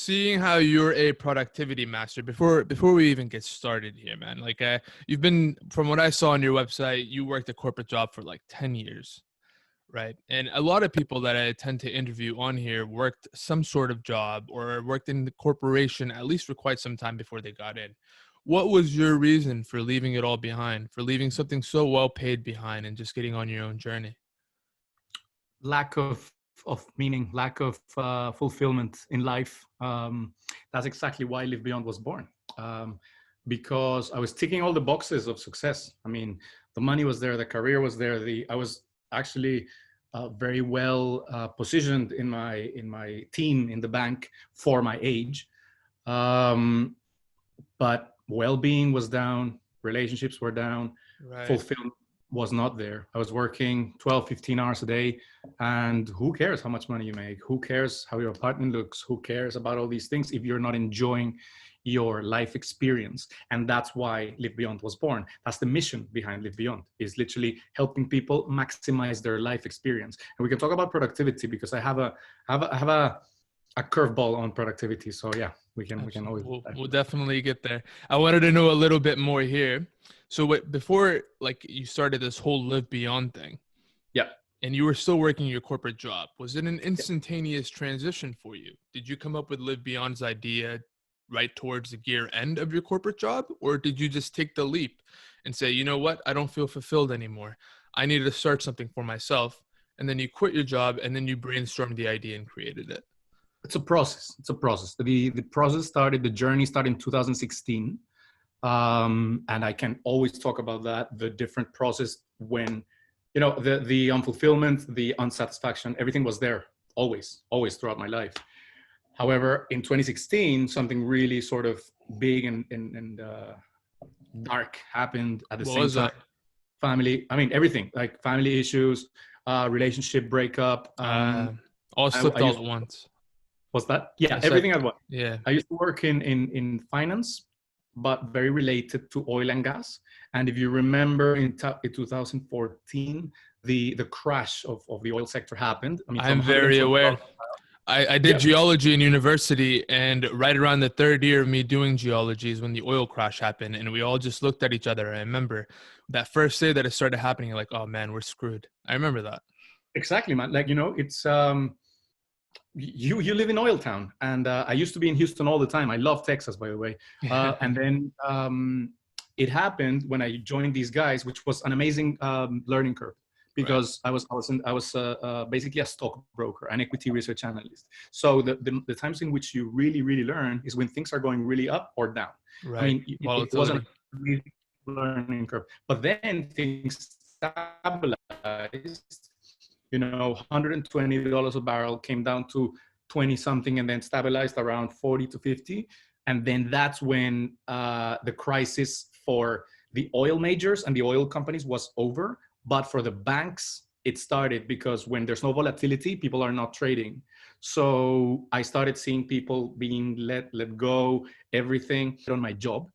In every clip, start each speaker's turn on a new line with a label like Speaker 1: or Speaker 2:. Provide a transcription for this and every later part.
Speaker 1: seeing how you're a productivity master, before we even get started here, man, like you've been, from what I saw on your website, you worked a corporate job for like 10 years, right? And a lot of people that I tend to interview on here worked some sort of job or worked in the corporation at least for quite some time before they got in. What was your reason for leaving it all behind, for leaving something so well paid behind and just getting on your own journey?
Speaker 2: Lack of meaning, lack of fulfillment in life. That's exactly why LiveBeyond was born. Because I was ticking all the boxes of success. I mean, the money was there, the career was there. I was actually very well positioned in my team in the bank for my age. But well-being was down, relationships were down,
Speaker 1: Right.
Speaker 2: fulfillment was not there. I was working 12, 15 hours a day, and who cares how much money you make? Who cares how your apartment looks? Who cares about all these things if you're not enjoying your life experience? And that's why LiveBeyond was born. That's the mission behind LiveBeyond, is literally helping people maximize their life experience. And we can talk about productivity because I have a curveball on productivity. So yeah, we can always.
Speaker 1: We'll definitely get there. I wanted to know a little bit more here. So before, like, you started this whole LiveBeyond thing,
Speaker 2: yeah,
Speaker 1: and you were still working your corporate job, was it an instantaneous transition for you? Did you come up with LiveBeyond's idea right towards the year end of your corporate job, or did you just take the leap and say, you know what, I don't feel fulfilled anymore, I needed to start something for myself, and then you quit your job and then you brainstormed the idea and created it?
Speaker 2: It's a process. The process started, the journey started in 2016. And I can always talk about that, the different process when, you know, the unfulfillment, the unsatisfaction, everything was there always throughout my life. However, in 2016, something really sort of big and dark happened at the same time. Family, I mean, everything, like family issues, relationship breakup.
Speaker 1: All slipped all at once.
Speaker 2: Was that? Yeah, everything at once.
Speaker 1: Yeah.
Speaker 2: I used to work in finance, but very related to oil and gas. And if you remember in 2014, the crash of the oil sector happened. I mean,
Speaker 1: I'm very aware. I did geology in university, and right around the third year of me doing geology is when the oil crash happened, and we all just looked at each other. I remember that first day that it started happening, like, oh man, we're screwed. I remember that. Exactly,
Speaker 2: man. Like, you know, it's you live in Oil Town, and I used to be in Houston all the time. I love Texas, by the way. And then it happened when I joined these guys, which was an amazing learning curve, because I was basically a stockbroker, an equity research analyst. So the times in which you really learn is when things are going really up or down. Right. I mean, it wasn't a really learning curve, but then things stabilized. You know, $120 a barrel came down to 20 something, and then stabilized around 40 to 50. And then that's when the crisis for the oil majors and the oil companies was over. But for the banks, it started, because when there's no volatility, people are not trading. So I started seeing people being let go, everything on my job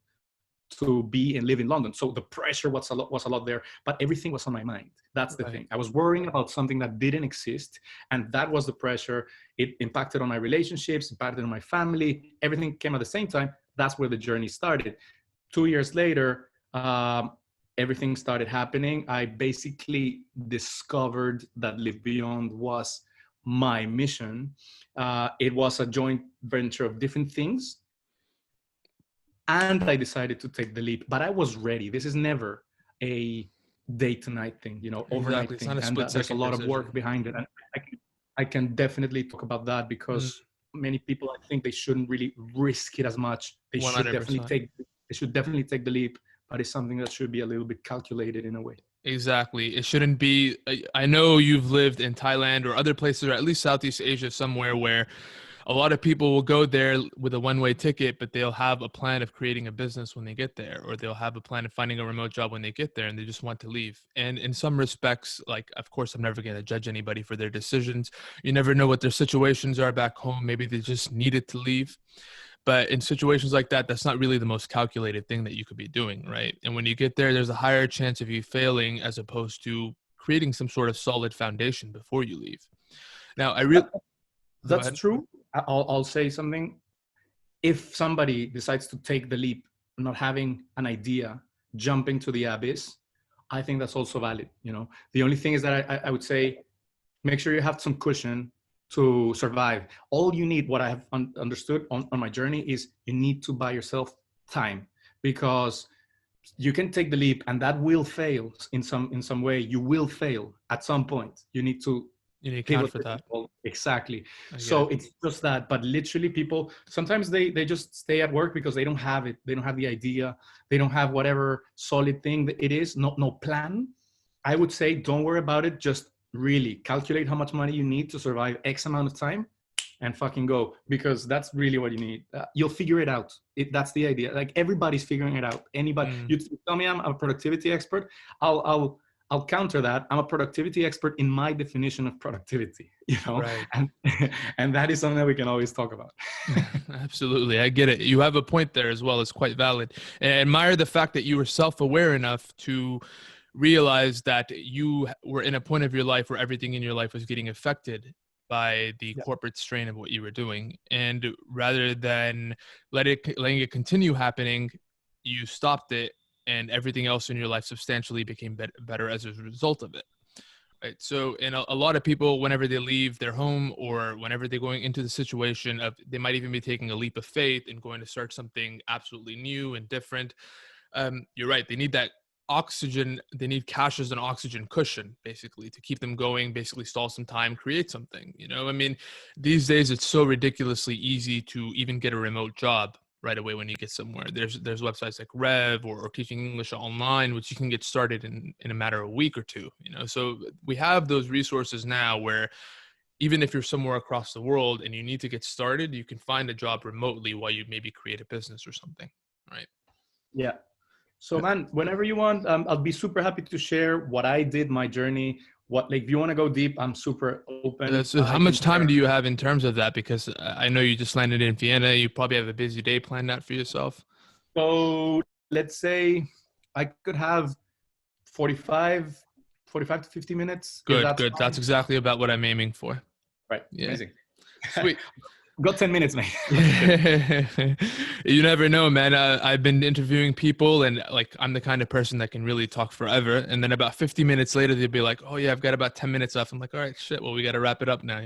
Speaker 2: to be and live in London. So the pressure was a lot there, but everything was on my mind. That's the thing. I was worrying about something that didn't exist, and that was the pressure. It impacted on my relationships, impacted on my family. Everything came at the same time. That's where the journey started. 2 years later, everything started happening. I basically discovered that LiveBeyond was my mission. It was a joint venture of different things. And I decided to take the leap, but I was ready. This is never a day to night thing, you know, overnight thing. And there's a lot of work behind it. And I can definitely talk about that, because many people, I think they shouldn't really risk it as much. They should definitely take the leap, but it's something that should be a little bit calculated in a way.
Speaker 1: Exactly. It shouldn't be, I know you've lived in Thailand or other places, or at least Southeast Asia somewhere, where a lot of people will go there with a one-way ticket, but they'll have a plan of creating a business when they get there, or they'll have a plan of finding a remote job when they get there, and they just want to leave. And in some respects, like, of course, I'm never going to judge anybody for their decisions. You never know what their situations are back home. Maybe they just needed to leave. But in situations like that, that's not really the most calculated thing that you could be doing, right? And when you get there, there's a higher chance of you failing as opposed to creating some sort of solid foundation before you leave. Now,
Speaker 2: That's true. I'll say something. if somebody decides to take the leap, not having an idea, jumping to the abyss, I think that's also valid. The only thing is that I would say, make sure you have some cushion to survive. All you need, what I have understood on my journey, is you need to buy yourself time, because you can take the leap and that will fail in some way. You will fail at some point. You need to
Speaker 1: account for that.
Speaker 2: Exactly.
Speaker 1: I get
Speaker 2: So
Speaker 1: it.
Speaker 2: it's just that, but literally people, sometimes they just stay at work because they don't have it. They don't have the idea. They don't have whatever solid thing that it is. No plan. I would say, don't worry about it. Just really calculate how much money you need to survive X amount of time and fucking go, because that's really what you need. You'll figure it out. That's the idea. Like, everybody's figuring it out. Anybody, you tell me I'm a productivity expert, I'll counter that. I'm a productivity expert in my definition of productivity,
Speaker 1: Right.
Speaker 2: and that is something that we can always talk about.
Speaker 1: Absolutely. I get it. You have a point there as well. It's quite valid. And I admire the fact that you were self-aware enough to realize that you were in a point of your life where everything in your life was getting affected by the corporate strain of what you were doing. And rather than letting it continue happening, you stopped it, and everything else in your life substantially became better as a result of it. Right. So, and a lot of people, whenever they leave their home or whenever they're going into the situation of, they might even be taking a leap of faith and going to start something absolutely new and different. You're right. They need that oxygen. They need cash as an oxygen cushion, basically, to keep them going, basically stall some time, create something. I mean, these days it's so ridiculously easy to even get a remote job right away when you get somewhere. There's websites like Rev or Teaching English Online, which you can get started in a matter of a week or two. So we have those resources now where even if you're somewhere across the world and you need to get started, you can find a job remotely while you maybe create a business or something, right?
Speaker 2: Yeah. So, man, whenever you want, I'll be super happy to share what I did, my journey. If you want to go deep, I'm super open.
Speaker 1: So how much time do you have in terms of that? Because I know you just landed in Vienna. You probably have a busy day planned out for yourself.
Speaker 2: So let's say I could have 45 to 50 minutes.
Speaker 1: Good. That's exactly about what I'm aiming for.
Speaker 2: Right.
Speaker 1: Yeah.
Speaker 2: Amazing.
Speaker 1: Sweet.
Speaker 2: Got 10 minutes, man.
Speaker 1: You never know, man. I've been interviewing people, and I'm the kind of person that can really talk forever. And then about 50 minutes later, they'd be like, "Oh yeah, I've got about 10 minutes left." I'm like, "All right, shit. Well, we got to wrap it up now,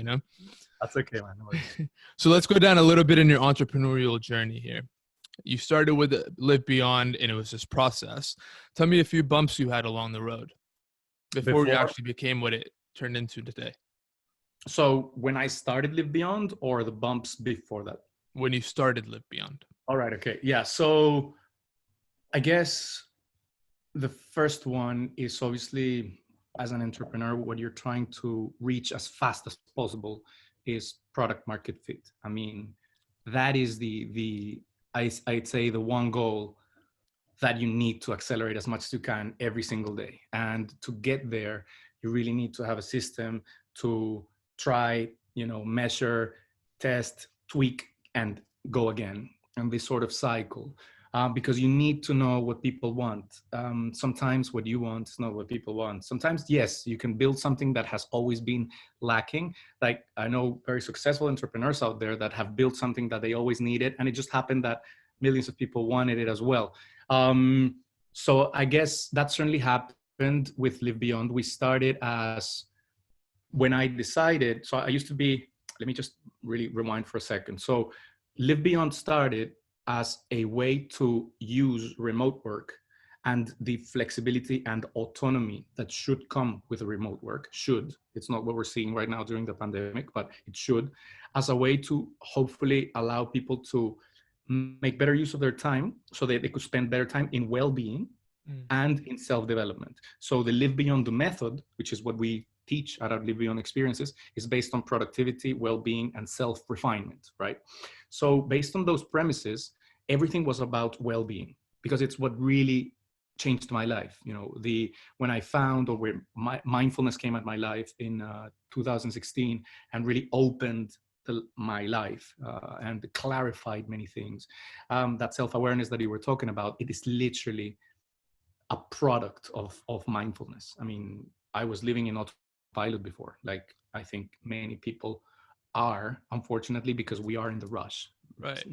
Speaker 2: That's okay, man. No worries.
Speaker 1: So let's go down a little bit in your entrepreneurial journey here. You started with LiveBeyond, and it was this process. Tell me a few bumps you had along the road before you actually became what it turned into today.
Speaker 2: So when I started LiveBeyond, or the bumps before that?
Speaker 1: When you started LiveBeyond.
Speaker 2: All right. Okay. Yeah. So I guess the first one is, obviously, as an entrepreneur, what you're trying to reach as fast as possible is product market fit. I mean, that is I'd say the one goal that you need to accelerate as much as you can every single day. And to get there, you really need to have a system to try, measure, test, tweak, and go again. And this sort of cycle, because you need to know what people want. Sometimes what you want is not what people want. Sometimes, yes, you can build something that has always been lacking. Like, I know very successful entrepreneurs out there that have built something that they always needed, and it just happened that millions of people wanted it as well. So I guess that certainly happened with LiveBeyond. We started as, when I decided, so I used to be, let me just really rewind for a second. So LiveBeyond started as a way to use remote work and the flexibility and autonomy that should come with remote work. It's not what we're seeing right now during the pandemic, but it should, as a way to hopefully allow people to make better use of their time, so that they could spend better time in well-being and in self-development. So the LiveBeyond the method, which is what we teach at our LiveBeyond experiences, is based on productivity, well-being, and self-refinement, right? So based on those premises, everything was about well-being, because it's what really changed my life. When I found, or where mindfulness came at my life in 2016 and really opened my life and clarified many things. That self-awareness that you were talking about, it is literally a product of mindfulness. I mean, I was living in autopilot before, like I think many people are, unfortunately, because we are in the rush.
Speaker 1: Right.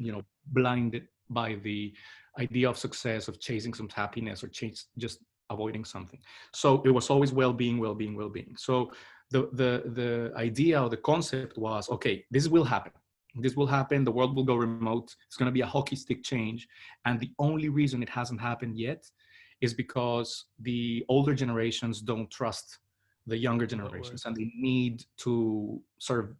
Speaker 2: blinded by the idea of success, of chasing some happiness, or just avoiding something. So it was always well-being, well-being, well-being. So the idea or the concept was, okay, this will happen. This will happen. The world will go remote. It's going to be a hockey stick change. And the only reason it hasn't happened yet is because the older generations don't trust the younger generations, and they need to sort of,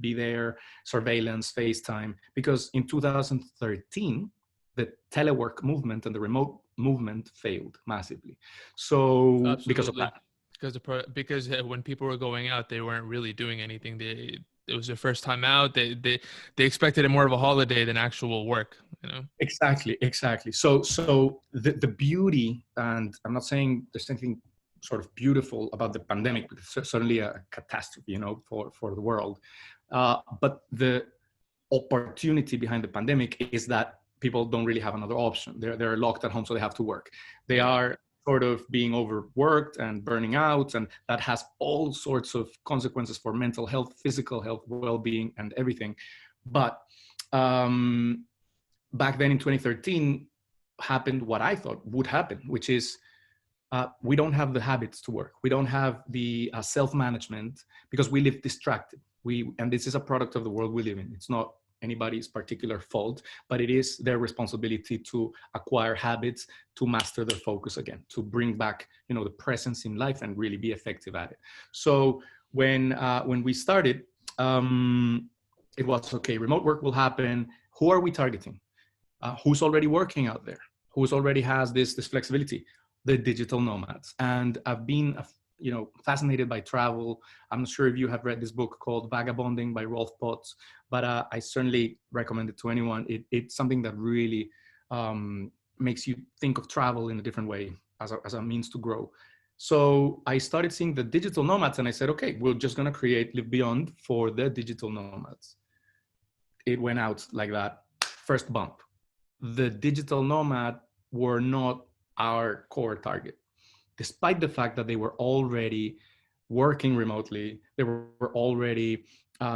Speaker 2: be there, surveillance, FaceTime, because in 2013, the telework movement and the remote movement failed massively. So
Speaker 1: Absolutely.
Speaker 2: because of that.
Speaker 1: Because when people were going out, they weren't really doing anything. It was their first time out. They expected it more of a holiday than actual work.
Speaker 2: Exactly. So the beauty, and I'm not saying there's anything sort of beautiful about the pandemic, but it's certainly a catastrophe, for the world. But the opportunity behind the pandemic is that people don't really have another option. They're locked at home, so they have to work. They are sort of being overworked and burning out, and that has all sorts of consequences for mental health, physical health, well-being, and everything. But back then in 2013 happened what I thought would happen, which is we don't have the habits to work. We don't have the self-management, because we live distracted. And this is a product of the world we live in. It's not anybody's particular fault, but it is their responsibility to acquire habits, to master their focus again, to bring back, the presence in life and really be effective at it. So when we started, it was, okay, remote work will happen. Who are we targeting? Who's already working out there? Who's already has this flexibility? The digital nomads. And I've been, fascinated by travel. I'm not sure if you have read this book called Vagabonding by Rolf Potts, but I certainly recommend it to anyone. It's something that really makes you think of travel in a different way as a means to grow. So I started seeing the digital nomads, and I said, okay, we're just going to create LiveBeyond for the digital nomads. It went out like that. First bump. The digital nomad were not our core target, despite the fact that they were already working remotely. They were already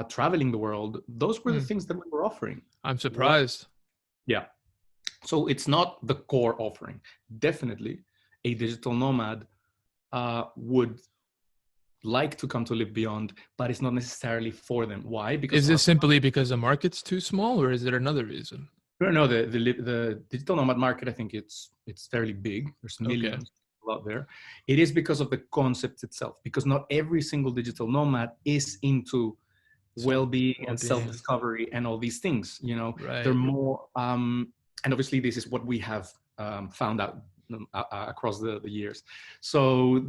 Speaker 2: traveling the world. Those were the things that we were offering.
Speaker 1: I'm surprised.
Speaker 2: Yeah. So it's not the core offering. Definitely a digital nomad would like to come to LiveBeyond, but it's not necessarily for them. Why? Because
Speaker 1: is this simply because the market's too small, or is there another reason?
Speaker 2: No, the digital nomad market, I think it's fairly big. There's millions out there. It is because of the concept itself, because not every single digital nomad is into well-being and self-discovery and all these things.
Speaker 1: Right.
Speaker 2: They're more, and obviously this is what we have found out across the years. So,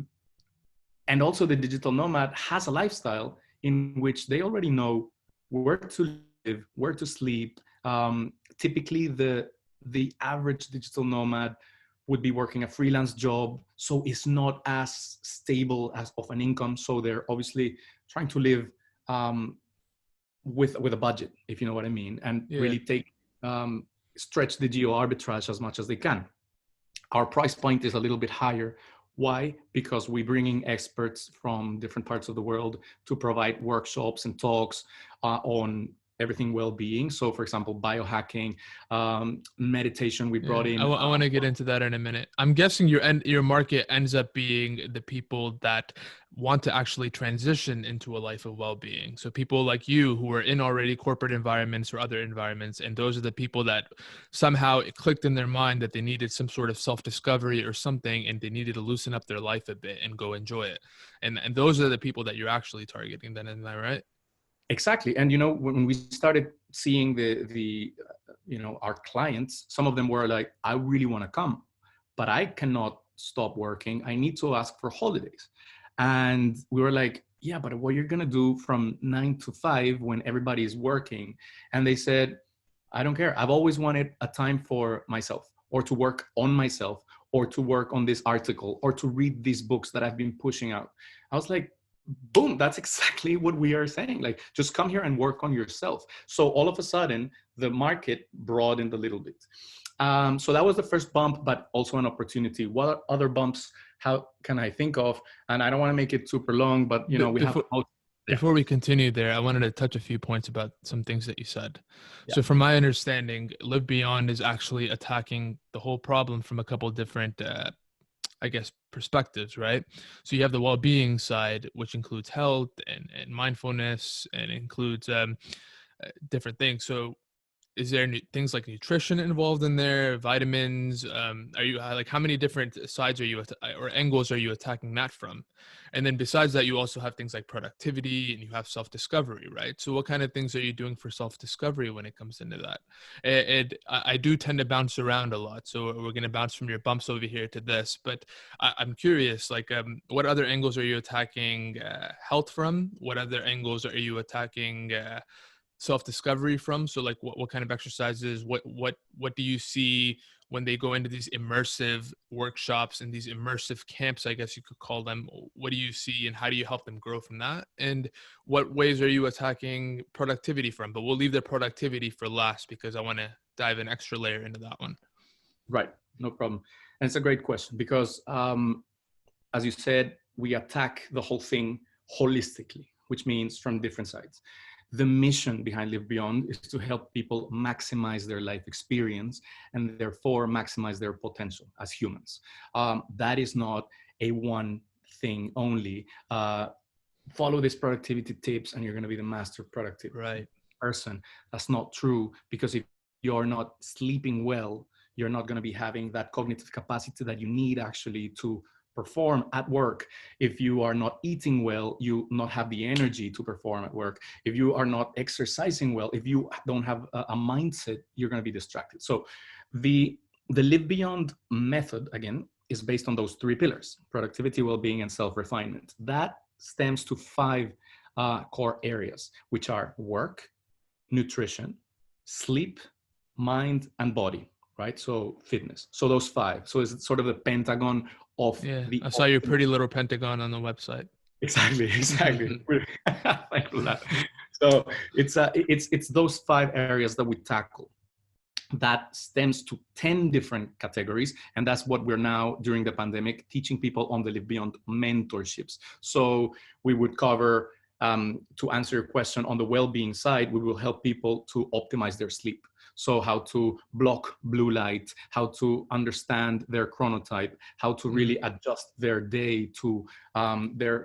Speaker 2: and also the digital nomad has a lifestyle in which they already know where to live, where to sleep. Typically the average digital nomad would be working a freelance job, so it's not as stable as of an income. So they're obviously trying to live with a budget, if you know what I mean, and really stretch the geo arbitrage as much as they can. Our price point is a little bit higher. Why? Because we bring in experts from different parts of the world to provide workshops and talks on everything well-being. So for example, biohacking, meditation, we brought in.
Speaker 1: I want to get into that in a minute. I'm guessing your market ends up being the people that want to actually transition into a life of well-being. So people like you who are in already corporate environments or other environments, and those are the people that somehow it clicked in their mind that they needed some sort of self-discovery or something, and they needed to loosen up their life a bit and go enjoy it. And those are the people that you're actually targeting then, isn't that right?
Speaker 2: Exactly. And when we started seeing the our clients, some of them were like, I really want to come, but I cannot stop working. I need to ask for holidays. And we were like, yeah, but what you're going to do from 9 to 5 when everybody is working? And they said, I don't care. I've always wanted a time for myself, or to work on myself, or to work on this article, or to read these books that I've been pushing out. I was like, boom, that's exactly what we are saying. Like, just come here and work on yourself. So all of a sudden, the market broadened a little bit. So that was the first bump, but also an opportunity. What other bumps, how can I think of? And I don't want to make it super long, but we have Yeah.
Speaker 1: Before we continue there, I wanted to touch a few points about some things that you said.
Speaker 2: Yeah.
Speaker 1: So, from my understanding, Live Beyond is actually attacking the whole problem from a couple different, I guess, perspectives, right? So, you have the well being side, which includes health and mindfulness and includes different things. So, is there things like nutrition involved in there, vitamins? Are you like, how many different sides are you or angles are you attacking that from? And then besides that, you also have things like productivity and you have self-discovery, right? So what kind of things are you doing for self-discovery when it comes into that? And I do tend to bounce around a lot, so we're going to bounce from your bumps over here to this, but I'm curious, like, what other angles are you attacking health from? What other angles are you attacking self-discovery from? So like what kind of exercises, what do you see when they go into these immersive workshops and these immersive camps, I guess you could call them? What do you see and how do you help them grow from that? And what ways are you attacking productivity from? But we'll leave the productivity for last because I want to dive an extra layer into that one.
Speaker 2: Right. No problem. And it's a great question because, as you said, we attack the whole thing holistically, which means from different sides. The mission behind Live Beyond is to help people maximize their life experience and therefore maximize their potential as humans. That is not a one thing only. Follow these productivity tips and you're going to be the master productive person. That's not true, because if you're not sleeping well, you're not going to be having that cognitive capacity that you need actually to perform at work. If you are not eating well, you not have the energy to perform at work. If you are not exercising well, if you don't have a mindset, you're going to be distracted. So the Live Beyond method, again, is based on those three pillars: productivity, well-being, and self-refinement. That stems to five core areas, which are work, nutrition, sleep, mind, and body, right? So fitness. So those five. So it's sort of the pentagon of
Speaker 1: I saw your pretty little pentagon on the website.
Speaker 2: Exactly. Thank you for that. So it's those five areas that we tackle. That stems to 10 different categories. And that's what we're now, during the pandemic, teaching people on the Live Beyond mentorships. So we would cover, to answer your question, on the well-being side, we will help people to optimize their sleep. So how to block blue light, how to understand their chronotype, how to really adjust their day to the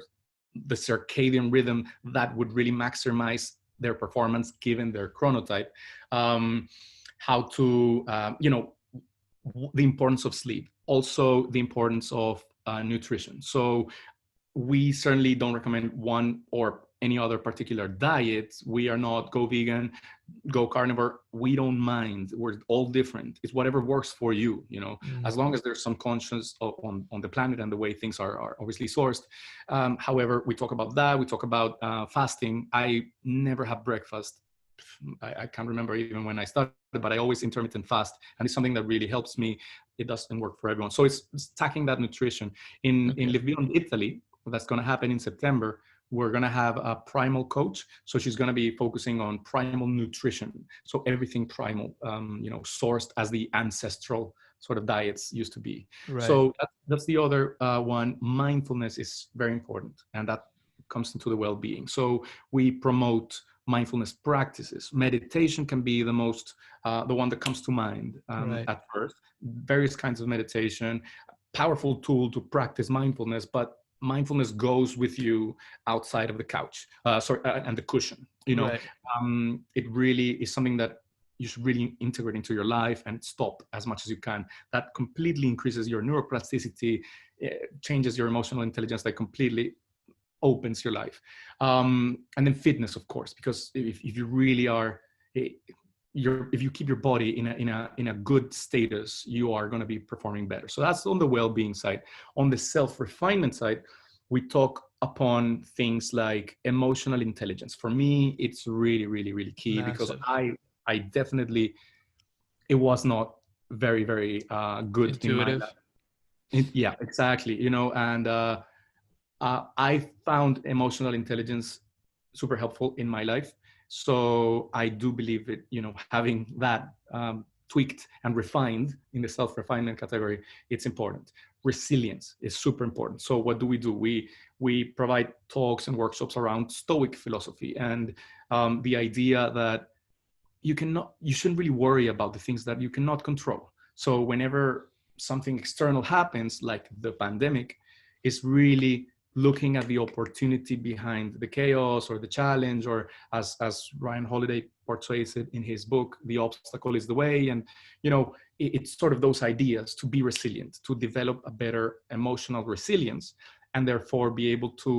Speaker 2: circadian rhythm that would really maximize their performance given their chronotype. How to, the importance of sleep, also the importance of nutrition. So we certainly don't recommend one or any other particular diet. We are not go vegan, go carnivore. We don't mind. We're all different. It's whatever works for you, as long as there's some conscience on the planet and the way things are obviously sourced. However, we talk about that. We talk about fasting. I never have breakfast. I can't remember even when I started, but I always intermittent fast. And it's something that really helps me. It doesn't work for everyone. So it's tackling that nutrition. In Live Beyond Italy, that's going to happen in September, we're going to have a primal coach. So she's going to be focusing on primal nutrition. So everything primal, sourced as the ancestral sort of diets used to be. Right. So that's the other one. Mindfulness is very important. And that comes into the well-being. So we promote mindfulness practices. Meditation can be the most, the one that comes to mind at first. Various kinds of meditation, powerful tool to practice mindfulness, but mindfulness goes with you outside of the couch, and the cushion. It really is something that you should really integrate into your life and stop as much as you can. That completely increases your neuroplasticity, changes your emotional intelligence, that completely opens your life. And then fitness, of course, because if you really are, if you keep your body in a good status, you are going to be performing better. So that's on the well-being side. On the self-refinement side, we talk upon things like emotional intelligence. For me, it's really, really, really key. Massive. Because I definitely, it was not very, very good. Intuitive. Yeah, exactly. And I found emotional intelligence super helpful in my life. So I do believe that, having that tweaked and refined in the self-refinement category, it's important. resilience is super important. So what do? We provide talks and workshops around Stoic philosophy and the idea that you shouldn't really worry about the things that you cannot control. So whenever something external happens, like the pandemic, is really looking at the opportunity behind the chaos or the challenge, or as Ryan Holiday portrays it in his book, the obstacle is the way. And, it's sort of those ideas to be resilient, to develop a better emotional resilience, and therefore be able to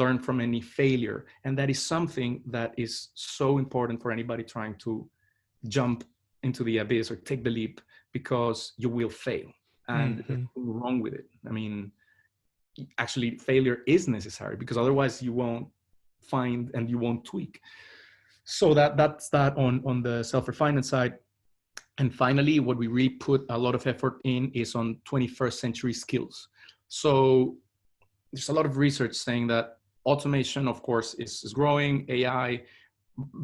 Speaker 2: learn from any failure. And that is something that is so important for anybody trying to jump into the abyss or take the leap, because you will fail, and there's nothing wrong with it. I mean, actually failure is necessary, because otherwise you won't find and you won't tweak. So that's that on the self-refinement side. And finally, what we really put a lot of effort in is on 21st century skills. So there's a lot of research saying that automation, of course, is growing. AI,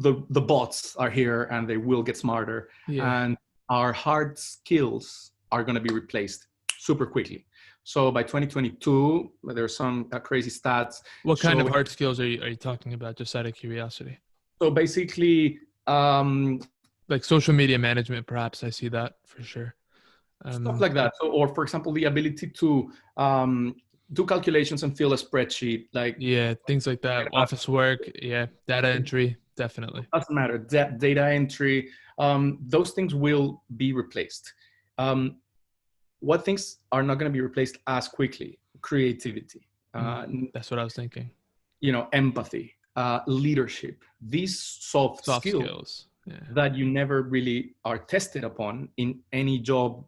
Speaker 2: the bots are here and they will get smarter.
Speaker 1: Yeah.
Speaker 2: And our hard skills are going to be replaced super quickly. So by 2022, there's some crazy stats.
Speaker 1: What kind of hard skills are you talking about, just out of curiosity?
Speaker 2: So basically,
Speaker 1: like social media management, perhaps. I see that for sure.
Speaker 2: Stuff like that. So, or for example, the ability to do calculations and fill a spreadsheet, like
Speaker 1: things like that. Office work, data entry, definitely.
Speaker 2: Doesn't matter. Data entry, those things will be replaced. What things are not going to be replaced as quickly? Creativity.
Speaker 1: That's what I was thinking.
Speaker 2: Empathy, leadership. These soft skills. That you never really are tested upon in any job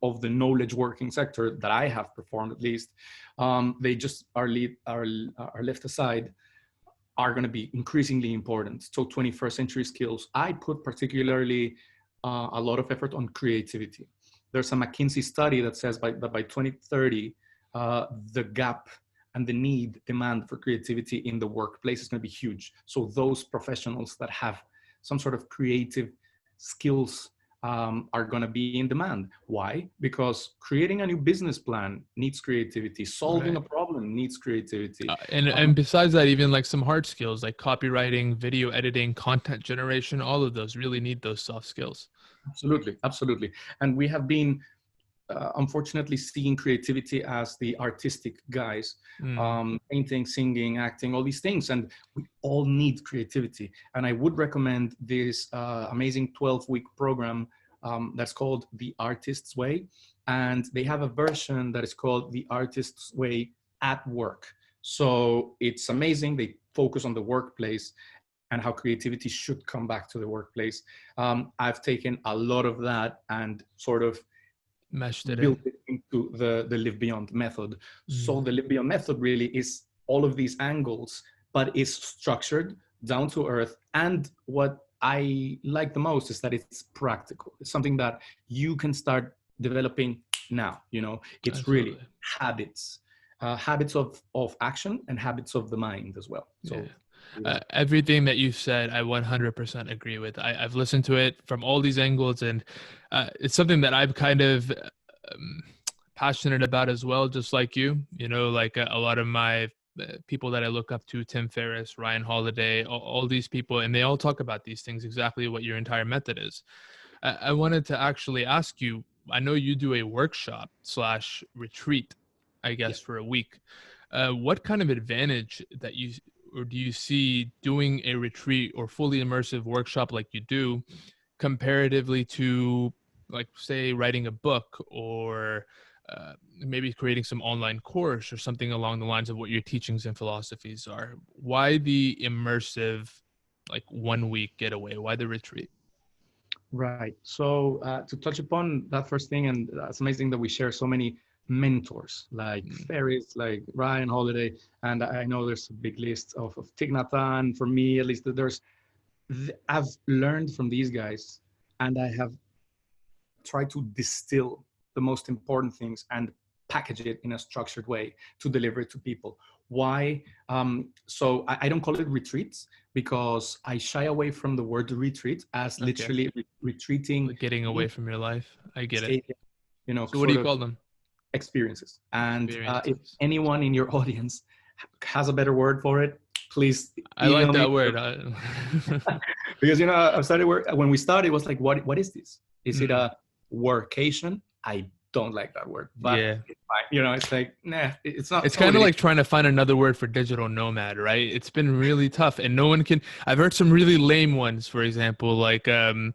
Speaker 2: of the knowledge working sector that I have performed, at least. They just are left aside, are going to be increasingly important. So 21st century skills. I put particularly a lot of effort on creativity. There's a McKinsey study that says that by 2030, the gap and the demand for creativity in the workplace is going to be huge. So those professionals that have some sort of creative skills are going to be in demand. Why? Because creating a new business plan needs creativity. Solving a problem needs creativity.
Speaker 1: And besides that, even like some hard skills like copywriting, video editing, content generation, all of those really need those soft skills.
Speaker 2: Absolutely. Absolutely. And we have been unfortunately seeing creativity as the artistic guys, painting, singing, acting, all these things. And we all need creativity. And I would recommend this amazing 12-week program that's called The Artist's Way. And they have a version that is called The Artist's Way at Work. So it's amazing. They focus on the workplace and how creativity should come back to the workplace. I've taken a lot of that and sort of built it into the LiveBeyond method. So the LiveBeyond method really is all of these angles, but it's structured, down to earth. And what I like the most is that it's practical. It's something that you can start developing now. It's Absolutely. Really habits of action and habits of the mind as well. So
Speaker 1: everything that you said, I 100% agree with. I've listened to it from all these angles, and it's something that I'm kind of passionate about as well, just like you. Like a lot of my people that I look up to, Tim Ferriss, Ryan Holiday, all these people, and they all talk about these things, exactly what your entire method is. I wanted to actually ask you, I know you do a workshop / retreat, I guess, for a week. What kind of advantage do you see doing a retreat or fully immersive workshop like you do comparatively to, like, say, writing a book or maybe creating some online course or something along the lines of what your teachings and philosophies are? Why the immersive, like, 1 week getaway? Why the retreat?
Speaker 2: Right. So to touch upon that first thing, and it's amazing that we share so many mentors like Ferris, like Ryan Holiday, and I know there's a big list of Thich Nhat Hanh. For me, at least, I've learned from these guys, and I have tried to distill the most important things and package it in a structured way to deliver it to people. Why? So I don't call it retreats because I shy away from the word retreat as literally retreating,
Speaker 1: getting away from your life. I get it. So what do
Speaker 2: sort
Speaker 1: you
Speaker 2: of
Speaker 1: call them?
Speaker 2: experiences. And if
Speaker 1: Experiences.
Speaker 2: anyone in your audience has a better word for it, please
Speaker 1: I
Speaker 2: email
Speaker 1: like
Speaker 2: me.
Speaker 1: that word.
Speaker 2: Because I started work when we started. It was like, what is this? Is it
Speaker 1: Mm,
Speaker 2: a workation? I don't like that word, but
Speaker 1: yeah.
Speaker 2: it's fine. It's like, nah,
Speaker 1: It's
Speaker 2: it's not
Speaker 1: kind
Speaker 2: what
Speaker 1: of
Speaker 2: it is.
Speaker 1: like trying to find another word for digital nomad, right? It's been really tough, and no one can. I've heard some really lame ones, for example, like the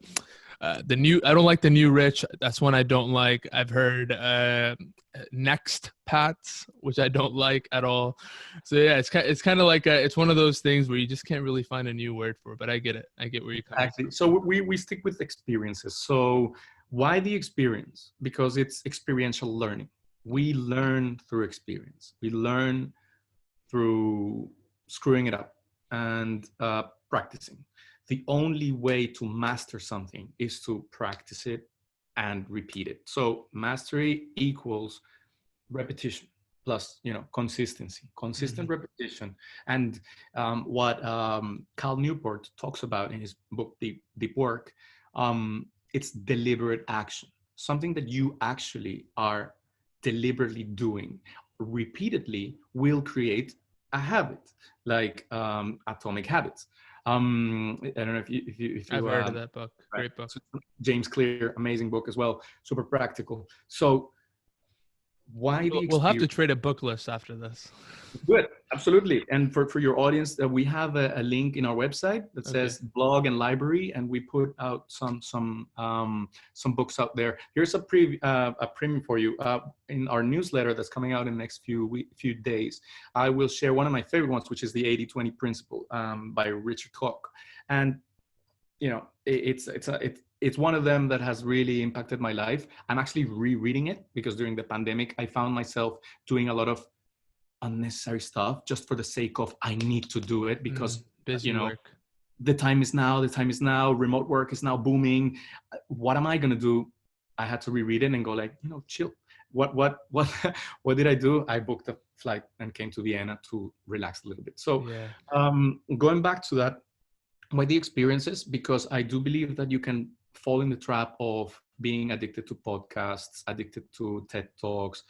Speaker 1: new. I don't like the new rich. That's one I don't like. I've heard next pats, which I don't like at all. So yeah, it's kind of like it's one of those things where you just can't really find a new word for it. But I get it. I get where you're coming
Speaker 2: Exactly.
Speaker 1: from.
Speaker 2: So we stick with experiences. So why the experience? Because it's experiential learning. We learn through experience. We learn through screwing it up and practicing. The only way to master something is to practice it and repeat it. So mastery equals repetition plus consistency, consistent
Speaker 1: Hmm.
Speaker 2: repetition. And what Cal Newport talks about in his book Deep Work, it's deliberate action, something that you actually are deliberately doing repeatedly will create a habit, like Atomic Habits. I don't know if
Speaker 1: I've
Speaker 2: you
Speaker 1: heard of that book.
Speaker 2: right.
Speaker 1: Great book.
Speaker 2: So James Clear, amazing book as well, super practical. So why the
Speaker 1: We'll have to
Speaker 2: experience?
Speaker 1: trade a book list after this.
Speaker 2: Good, absolutely. And for your audience, we have a link in our website that
Speaker 1: Okay.
Speaker 2: says blog and library, and we put out some books out there. Here's a premium for you in our newsletter that's coming out in the next few days. I will share one of my favorite ones, which is the 80/20 Principle by Richard Koch, and it's one of them that has really impacted my life. I'm actually rereading it because during the pandemic, I found myself doing a lot of unnecessary stuff just for the sake of I need to do it because
Speaker 1: Busy work.
Speaker 2: the time is now, remote work is now booming. What am I going to do? I had to reread it and go like, chill. What what did I do? I booked a flight and came to Vienna to relax a little bit. So
Speaker 1: Yeah.
Speaker 2: going back to that, why the experiences? Because I do believe that you can fall in the trap of being addicted to podcasts, addicted to TED Talks,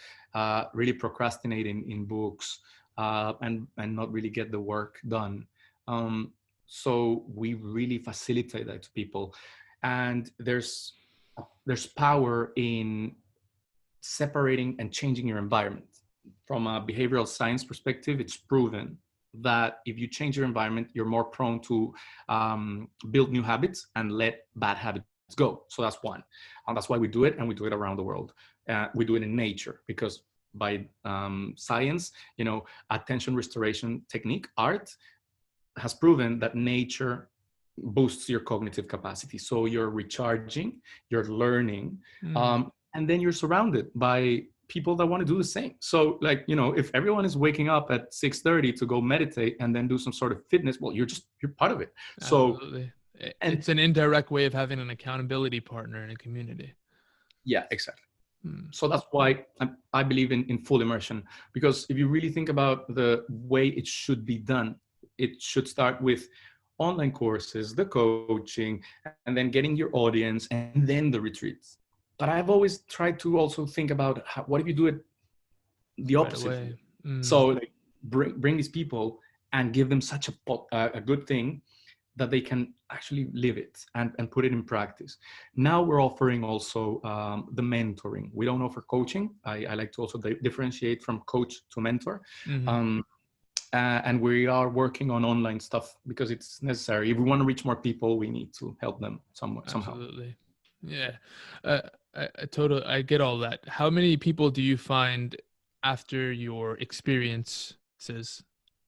Speaker 2: really procrastinating in books, and not really get the work done. So we really facilitate that to people, and there's power in separating and changing your environment. From a behavioral science perspective, it's proven that if you change your environment, you're more prone to build new habits and let bad habits go. So that's one. And that's why we do it, and we do it around the world. We do it in nature because by science, attention restoration technique, art, has proven that nature boosts your cognitive capacity. So you're recharging, you're learning,
Speaker 1: Mm.
Speaker 2: and then you're surrounded by people that want to do the same. So if everyone is waking up at 6:30 to go meditate and then do some sort of fitness, well, you're part of it. So,
Speaker 1: Absolutely.
Speaker 2: and
Speaker 1: It's an indirect way of having an accountability partner in a community.
Speaker 2: yeah, exactly.
Speaker 1: Hmm.
Speaker 2: So that's why I believe in full immersion, because if you really think about the way it should be done, it should start with online courses, the coaching, and then getting your audience, and then the retreats. But I've always tried to also think about what if you do it the
Speaker 1: Right
Speaker 2: opposite?
Speaker 1: away. Mm.
Speaker 2: So bring these people and give them such a good thing that they can actually live it and put it in practice. Now we're offering also the mentoring. We don't offer coaching. I like to also differentiate from coach to mentor.
Speaker 1: Mm-hmm.
Speaker 2: And we are working on online stuff because it's necessary. If we want to reach more people, we need to help them somehow.
Speaker 1: Absolutely. Yeah. I get all that. How many people do you find after your experiences?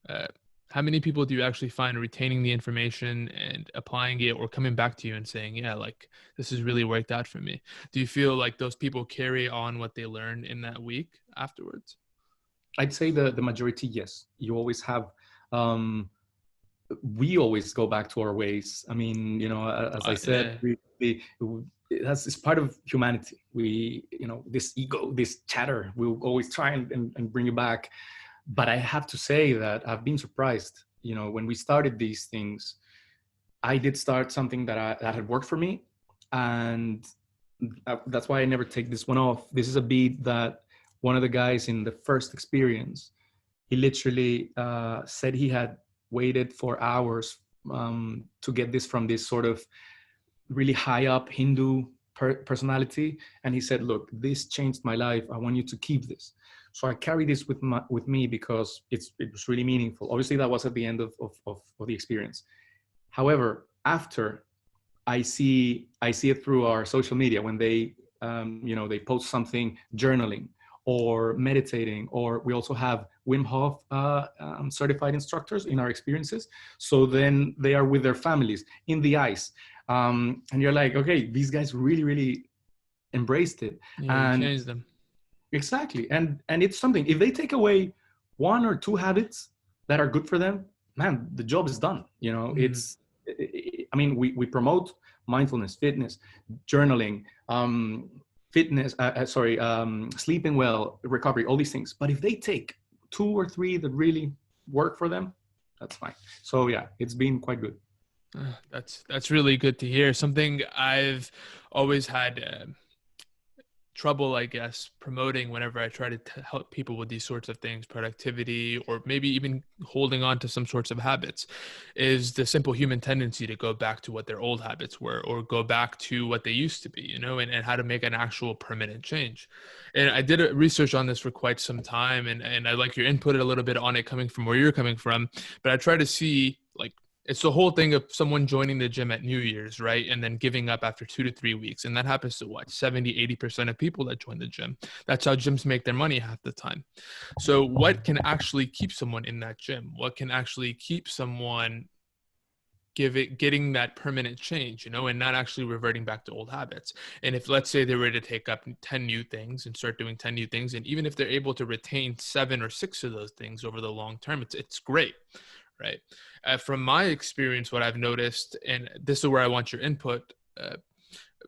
Speaker 1: Uh, how many people do you actually find retaining the information and applying it or coming back to you and saying, yeah, like this has really worked out for me? Do you feel like those people carry on what they learned in that week afterwards?
Speaker 2: I'd say the majority, yes. You always have we always go back to our ways. I mean, as I said,
Speaker 1: Yeah.
Speaker 2: it's part of humanity. We, this ego, this chatter, we'll always try and bring it back. But I have to say that I've been surprised. When we started these things, I did start something that had worked for me, and that's why I never take this one off. This is a beat that one of the guys in the first experience, he literally said he had waited for hours to get this from this sort of really high up Hindu personality. And he said, look, this changed my life. I want you to keep this. So I carry this with me because it was really meaningful. Obviously, that was at the end of the experience. However, after I see it through our social media when they, they post something journaling or meditating, or we also have Wim Hof certified instructors in our experiences. So then they are with their families in the ice. And you're like, okay, these guys really, really embraced it.
Speaker 1: Yeah,
Speaker 2: And
Speaker 1: you changed them.
Speaker 2: exactly. And it's something, if they take away one or two habits that are good for them, man, the job is done. I mean, we promote mindfulness, fitness, journaling, sleeping well, recovery, all these things. But if they take two or three that really work for them, that's fine. So yeah, it's been quite good.
Speaker 1: That's really good to hear. Something I've always had trouble, I guess, promoting whenever I try to help people with these sorts of things, productivity, or maybe even holding on to some sorts of habits, is the simple human tendency to go back to what their old habits were, or go back to what they used to be, and how to make an actual permanent change. And I did research on this for quite some time, and I like your input a little bit on it coming from where you're coming from, but I try to see, like, it's the whole thing of someone joining the gym at New Year's, right? And then giving up after 2 to 3 weeks. And that happens to what? 70, 80% of people that join the gym. That's how gyms make their money half the time. So what can actually keep someone in that gym? What can actually keep someone getting that permanent change, and not actually reverting back to old habits? And if, let's say, they were to take up 10 new things and start doing 10 new things, and even if they're able to retain 7 or 6 of those things over the long term, it's great. Right. From my experience, what I've noticed, and this is where I want your input,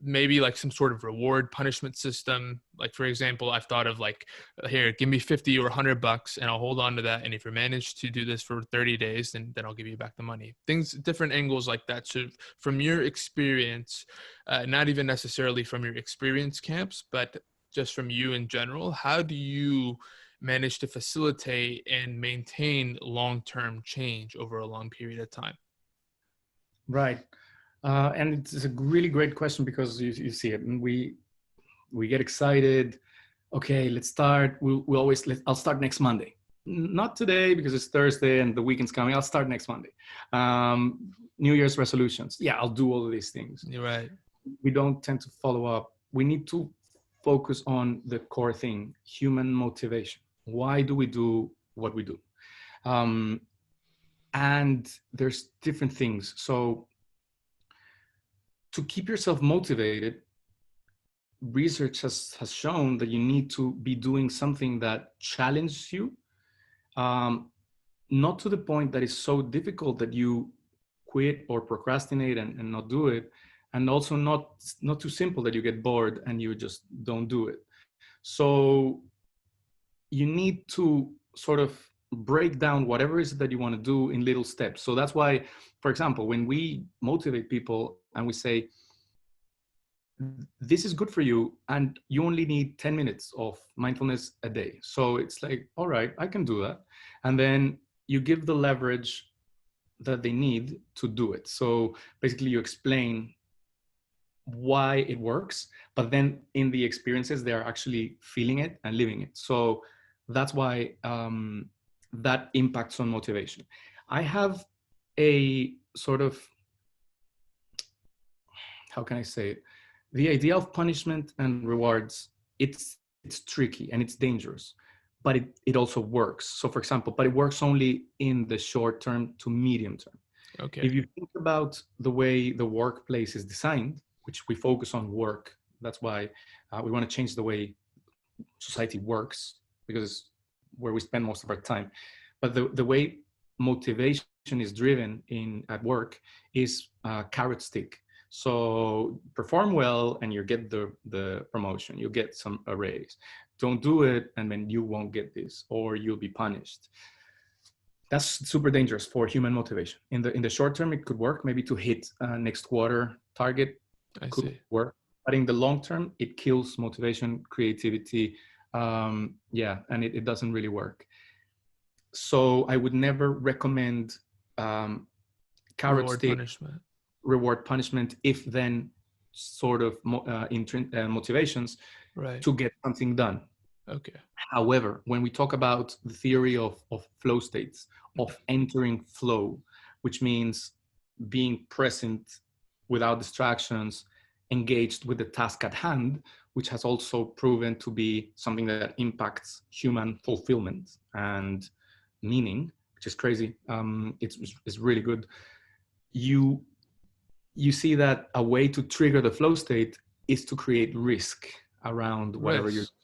Speaker 1: maybe like some sort of reward punishment system. Like, for example, I've thought of like, here, give me 50 or $100 and I'll hold on to that. And if you manage to do this for 30 days, then I'll give you back the money. Things, different angles like that. So from your experience, not even necessarily from your experience camps, but just from you in general, how do you manage to facilitate and maintain long-term change over a long period of time?
Speaker 2: Right. And it's a really great question because you see it, and we get excited. Okay, let's start. I'll start next Monday. Not today because it's Thursday and the weekend's coming. I'll start next Monday. New Year's resolutions. Yeah, I'll do all of these things.
Speaker 1: You're right.
Speaker 2: We don't tend to follow up. We need to focus on the core thing, human motivation. Why do we do what we do? And there's different things. So to keep yourself motivated, research has shown that you need to be doing something that challenges you, not to the point that is so difficult that you quit or procrastinate and not do it, and also not too simple that you get bored and you just don't do it. So you need to sort of break down whatever it is that you want to do in little steps. So that's why, for example, when we motivate people and we say, this is good for you, and you only need 10 minutes of mindfulness a day. So it's like, all right, I can do that. And then you give the leverage that they need to do it. So basically you explain why it works, but then in the experiences, they're actually feeling it and living it. So that's why that impacts on motivation. I have a sort of, how can I say it? The idea of punishment and rewards, it's tricky and it's dangerous, but it also works. So for example, but it works only in the short term to medium term.
Speaker 1: Okay.
Speaker 2: If you think about the way the workplace is designed, which we focus on work, that's why we want to change the way society works, because it's where we spend most of our time. But the way motivation is driven at work is carrot stick. So perform well and you get the promotion, you get a raise. Don't do it and then you won't get this, or you'll be punished. That's super dangerous for human motivation. In the short term, it could work, maybe to hit next quarter target.
Speaker 1: I
Speaker 2: could
Speaker 1: see.
Speaker 2: work. but in the long term, it kills motivation, creativity. And it doesn't really work. So I would never recommend carrot
Speaker 1: Reward
Speaker 2: stick,
Speaker 1: punishment.
Speaker 2: reward punishment, if then sort of motivations
Speaker 1: Right.
Speaker 2: to get something done.
Speaker 1: Okay.
Speaker 2: However, when we talk about the theory of flow states, of entering flow, which means being present without distractions, engaged with the task at hand, which has also proven to be something that impacts human fulfillment and meaning, which is crazy. It's really good. You see that a way to trigger the flow state is to create risk around whatever you're.
Speaker 1: Risk.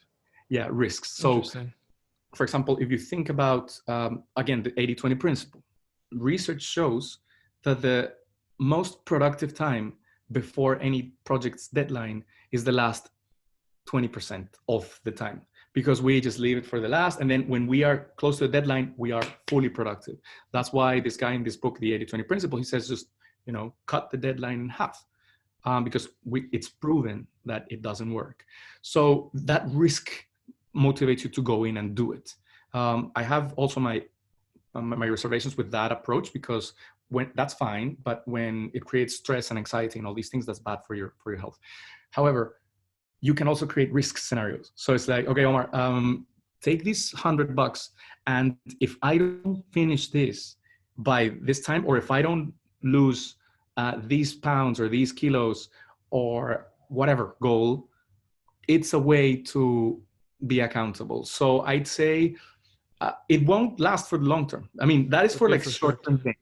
Speaker 2: Yeah, risks. So,
Speaker 1: Interesting.
Speaker 2: for example, if you think about again the 80-20 principle, research shows that the most productive time before any project's deadline is the last 20% of the time, because we just leave it for the last, and then when we are close to the deadline, we are fully productive. That's why this guy in this book, the 80-20 principle, he says just cut the deadline in half, because it's proven that it doesn't work. So that risk motivates you to go in and do it. I have also my reservations with that approach, because when that's fine, but when it creates stress and anxiety and all these things, that's bad for your health. However, you can also create risk scenarios. So it's like, okay, Omar, take this $100, and if I don't finish this by this time, or if I don't lose these pounds or these kilos or whatever goal, it's a way to be accountable. So I'd say it won't last for the long term. I mean, that is for like short-term things,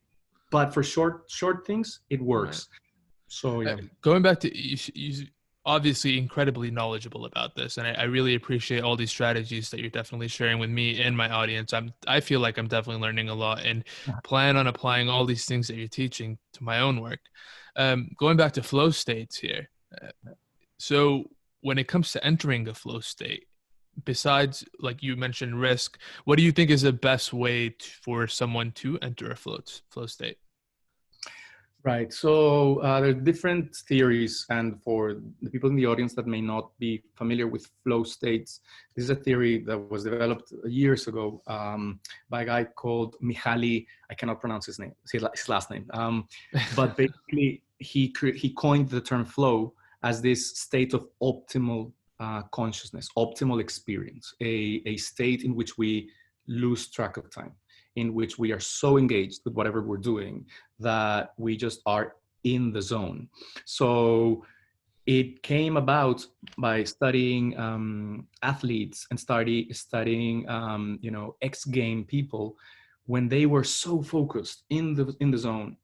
Speaker 2: but for short things, it works. Right. So yeah.
Speaker 1: Going back to you obviously incredibly knowledgeable about this, and I really appreciate all these strategies that you're definitely sharing with me and my audience. I feel like I'm definitely learning a lot, and plan on applying all these things that you're teaching to my own work. Going back to flow states here. So when it comes to entering a flow state, besides, like you mentioned, risk, what do you think is the best way for someone to enter a flow state?
Speaker 2: Right. So there are different theories, and for the people in the audience that may not be familiar with flow states, this is a theory that was developed years ago by a guy called Mihaly. I cannot pronounce his last name, but basically he coined the term flow as this state of optimal consciousness, optimal experience, a state in which we lose track of time, in which we are so engaged with whatever we're doing that we just are in the zone. So it came about by studying athletes and studying X game people. When they were so focused in the zone,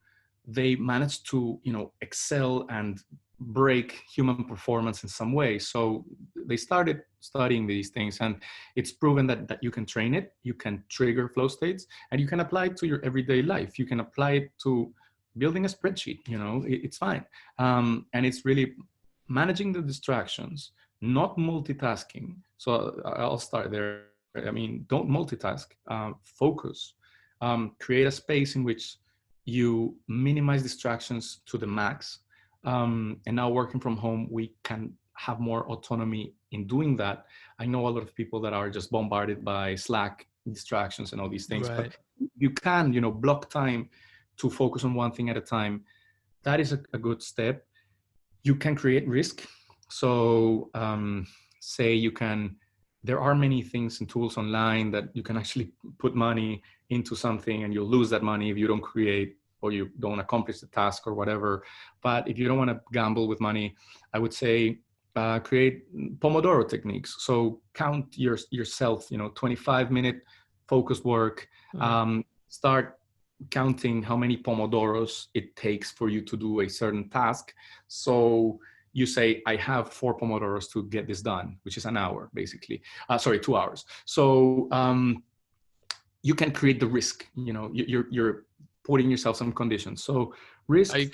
Speaker 2: they managed to excel and break human performance in some way. So they started studying these things, and it's proven that you can train it, you can trigger flow states, and you can apply it to your everyday life. You can apply it to building a spreadsheet, it's fine. And it's really managing the distractions, not multitasking. So I'll start there. I mean, don't multitask, focus, create a space in which you minimize distractions to the max. And now working from home, we can have more autonomy in doing that. I know a lot of people that are just bombarded by Slack distractions and all these things, right. But you can, block time to focus on one thing at a time. That is a good step. You can create risk. So there are many things and tools online that you can actually put money into something, and you'll lose that money if you don't create or you don't accomplish the task or whatever. But if you don't want to gamble with money, I would say create Pomodoro techniques. So count yourself, 25-minute focused work. Start counting how many Pomodoros it takes for you to do a certain task. So you say, I have 4 Pomodoros to get this done, which is an hour, basically. 2 hours. So you can create the risk. You're putting yourself some conditions. So risk.
Speaker 1: I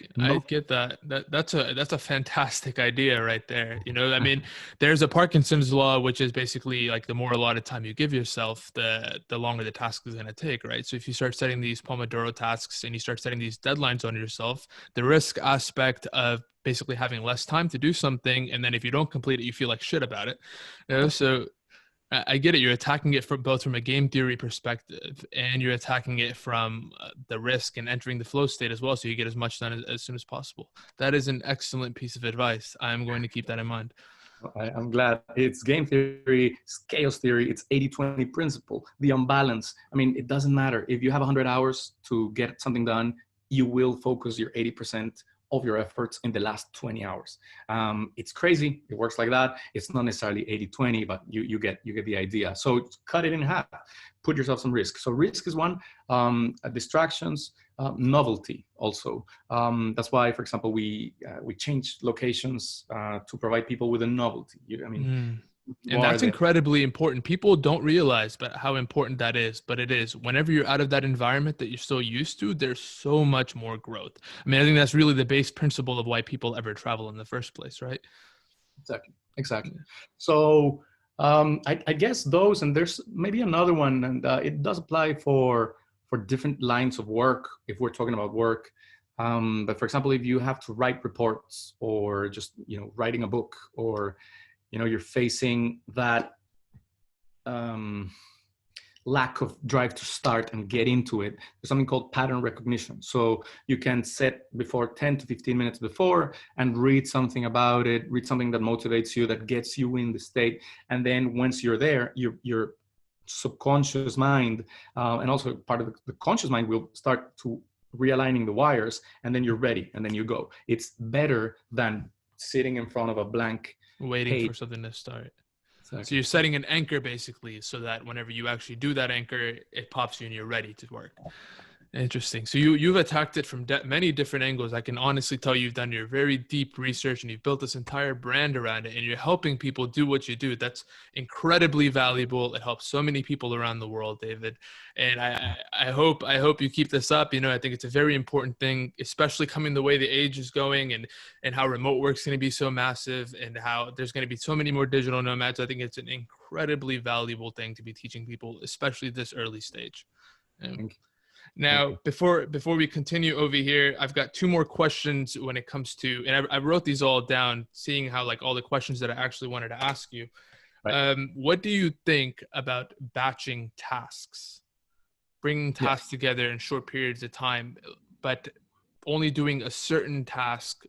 Speaker 1: get that. That's a fantastic idea right there. I mean, there's a Parkinson's law, which is basically like the more allotted time you give yourself, the longer the task is going to take, right? So if you start setting these Pomodoro tasks and you start setting these deadlines on yourself, the risk aspect of basically having less time to do something. And then if you don't complete it, you feel like shit about it. You know? So I get it. You're attacking it from both from a game theory perspective, and you're attacking it from the risk and entering the flow state as well. So you get as much done as soon as possible. That is an excellent piece of advice. I'm going to keep that in mind.
Speaker 2: I'm glad. It's game theory, it's chaos theory, it's 80-20 principle, the unbalance. I mean, it doesn't matter. If you have 100 hours to get something done, you will focus your 80% of your efforts in the last 20 hours. It's crazy. It works like that. It's not necessarily 80-20, but you get the idea. So cut it in half. Put yourself some risk. So risk is one. Distractions, novelty also. That's why, for example, we changed locations to provide people with a novelty.
Speaker 1: And that's incredibly important. People don't realize but how important that is, but it is. Whenever you're out of that environment that you're so used to, there's so much more growth. I mean, I think that's really the base principle of why people ever travel in the first place, right?
Speaker 2: Exactly. So I guess those, and there's maybe another one, and it does apply for different lines of work if we're talking about work. But for example, if you have to write reports or just writing a book, or you're facing that lack of drive to start and get into it, there's something called pattern recognition. So you can set before 10 to 15 minutes before and read something about it, read something that motivates you, that gets you in the state. And then once you're there, your subconscious mind and also part of the conscious mind will start to realigning the wires, and then you're ready, and then you go. It's better than sitting in front of a blank
Speaker 1: waiting
Speaker 2: page
Speaker 1: for something to start.
Speaker 2: Exactly.
Speaker 1: So you're setting an anchor basically, so that whenever you actually do that anchor, it pops you and you're ready to work. Interesting. So you've attacked it from many different angles. I can honestly tell you've done your very deep research and you've built this entire brand around it, and you're helping people do what you do. That's incredibly valuable. It helps so many people around the world, David. And I hope you keep this up. I think it's a very important thing, especially coming the way the age is going, and how remote work's going to be so massive, and how there's going to be so many more digital nomads. I think it's an incredibly valuable thing to be teaching people, especially this early stage.
Speaker 2: Thank you.
Speaker 1: Now, before we continue over here, I've got two more questions when it comes to, and I wrote these all down, seeing how all the questions that I actually wanted to ask you. Right. What do you think about batching tasks, bringing tasks together in short periods of time, but only doing a certain task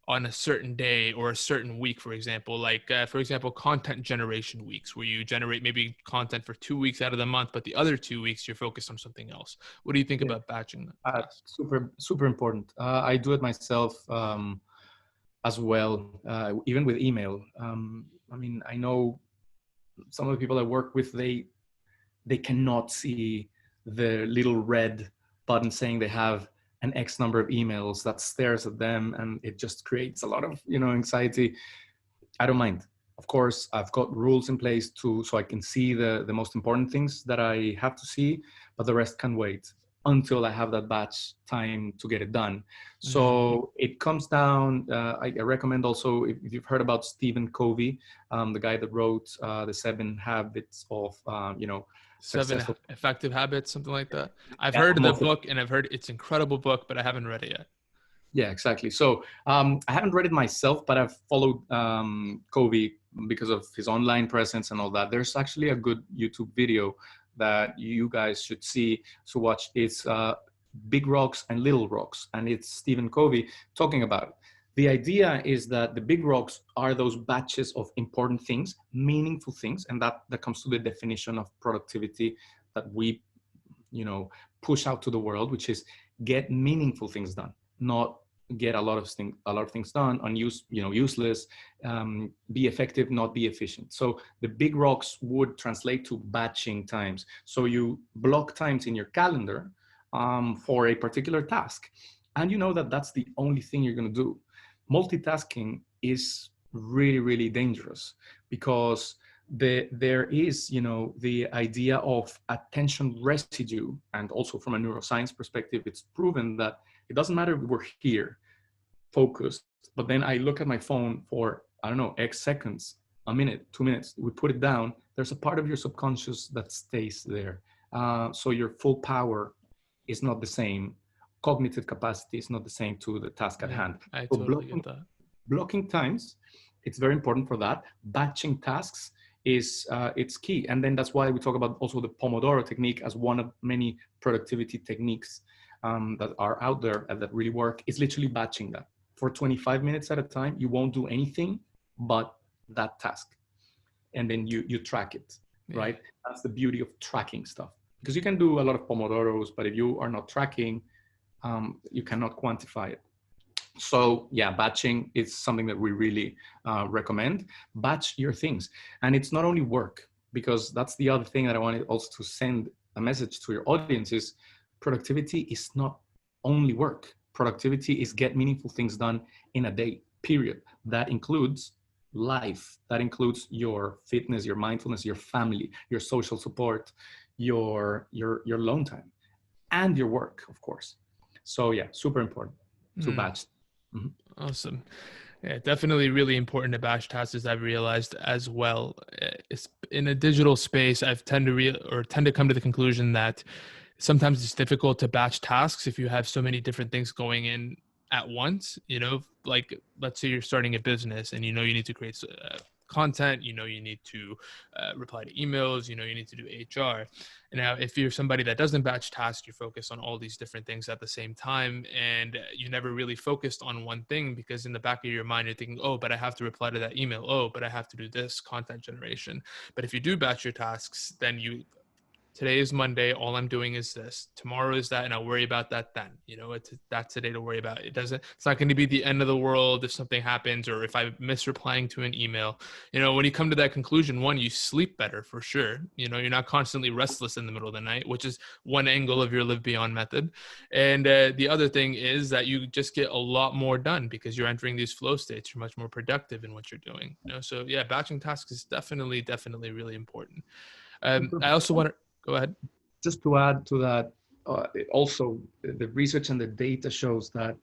Speaker 1: on a certain day or a certain week, for example, for example, content generation weeks, where you generate maybe content for 2 weeks out of the month, but the other 2 weeks you're focused on something else. What do you think about batching that?
Speaker 2: Super important. I do it myself as well, even with email. I know some of the people I work with, they cannot see the little red button saying they have an X number of emails that stares at them, and it just creates a lot of anxiety. I don't mind. Of course, I've got rules in place so I can see the most important things that I have to see, but the rest can wait until I have that batch time to get it done. So it comes down, I recommend also, if you've heard about Stephen Covey, the guy that wrote the 7 Habits of,
Speaker 1: 7 Effective Habits, something like that. I've heard of the book, and I've heard it's an incredible book, but I haven't read it yet.
Speaker 2: Yeah, exactly. So I haven't read it myself, but I've followed Covey because of his online presence and all that. There's actually a good YouTube video that you guys should see. So watch. It's Big Rocks and Little Rocks, and it's Stephen Covey talking about it. The idea is that the big rocks are those batches of important things, meaningful things, and that comes to the definition of productivity that we, push out to the world, which is get meaningful things done, not get a lot of things done, useless, be effective, not be efficient. So the big rocks would translate to batching times. So you block times in your calendar for a particular task, and that's the only thing you're going to do. Multitasking is really, really dangerous, because there is, the idea of attention residue. And also from a neuroscience perspective, it's proven that it doesn't matter if we're here focused, but then I look at my phone for, I don't know, X seconds, a minute, 2 minutes, we put it down. There's a part of your subconscious that stays there. So your full power is not the same. Cognitive capacity is not the same to the task at hand.
Speaker 1: I totally get that.
Speaker 2: blocking times, it's very important for that. Batching tasks is it's key. And then that's why we talk about also the Pomodoro technique as one of many productivity techniques that are out there and that really work. It's literally batching that. For 25 minutes at a time, you won't do anything but that task. And then you track it, right? That's the beauty of tracking stuff. Because you can do a lot of Pomodoros, but if you are not tracking, you cannot quantify it. So yeah, batching is something that we really recommend. Batch your things. And it's not only work, because that's the other thing that I wanted also to send a message to your audience is productivity is not only work. Productivity is get meaningful things done in a day, period. That includes life. That includes your fitness, your mindfulness, your family, your social support, your alone time, and your work, of course. So yeah, super important to batch.
Speaker 1: Mm-hmm. Awesome. Yeah, definitely really important to batch tasks, as I've realized as well. It's, in a digital space, I've tend to come to the conclusion that sometimes it's difficult to batch tasks if you have so many different things going in at once. You know, like let's say you're starting a business and you know you need to create content, you know you need to reply to emails, you know you need to do HR. And now if you're somebody that doesn't batch tasks, you focus on all these different things at the same time, and you never really focused on one thing, because in the back of your mind you're thinking, oh, but I have to reply to that email, oh, but I have to do this content generation. But if you do batch your tasks, then today is Monday, all I'm doing is this. Tomorrow is that, and I'll worry about that then. You know, that's today to worry about. It's not going to be the end of the world if something happens or if I miss replying to an email. You know, when you come to that conclusion, one, you sleep better for sure. You know, you're not constantly restless in the middle of the night, which is one angle of your LiveBeyond method. And the other thing is that you just get a lot more done because you're entering these flow states. You're much more productive in what you're doing. You know, so yeah, batching tasks is definitely really important. I also want to go ahead.
Speaker 2: Just to add to that, also the research and the data shows that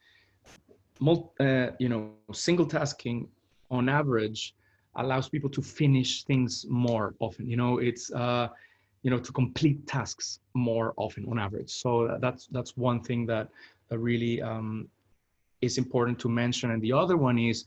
Speaker 2: single tasking on average allows people to finish things more often. You know, it's to complete tasks more often on average. So that's one thing that really is important to mention. And the other one is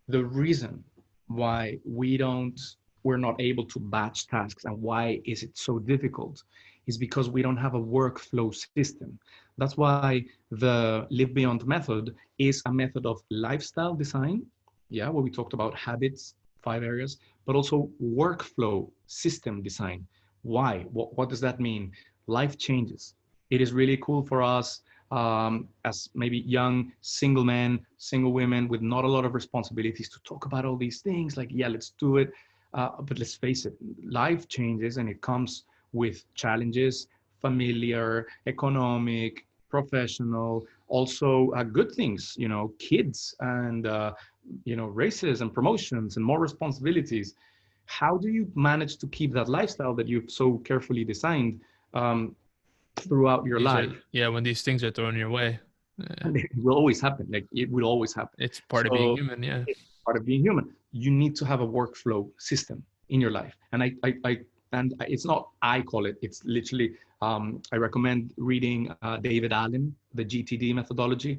Speaker 2: the reason why we're not able to batch tasks and why is it so difficult is because we don't have a workflow system. That's why the LiveBeyond method is a method of lifestyle design, yeah, where we talked about habits, 5 areas, but also workflow system design. Why? What does that mean? Life changes. It is really cool for us as maybe young single men, single women with not a lot of responsibilities to talk about all these things like, yeah, let's do it. But let's face it, life changes and it comes with challenges, familiar, economic, professional, also good things, you know, kids and, races and promotions and more responsibilities. How do you manage to keep that lifestyle that you've so carefully designed throughout your life?
Speaker 1: When these things are thrown your way.
Speaker 2: And it will always happen. Like it will always happen.
Speaker 1: It's part of being human. Yeah.
Speaker 2: It's part of being human. You need to have a workflow system in your life. And it's not, I call it, it's literally, I recommend reading David Allen, the GTD methodology.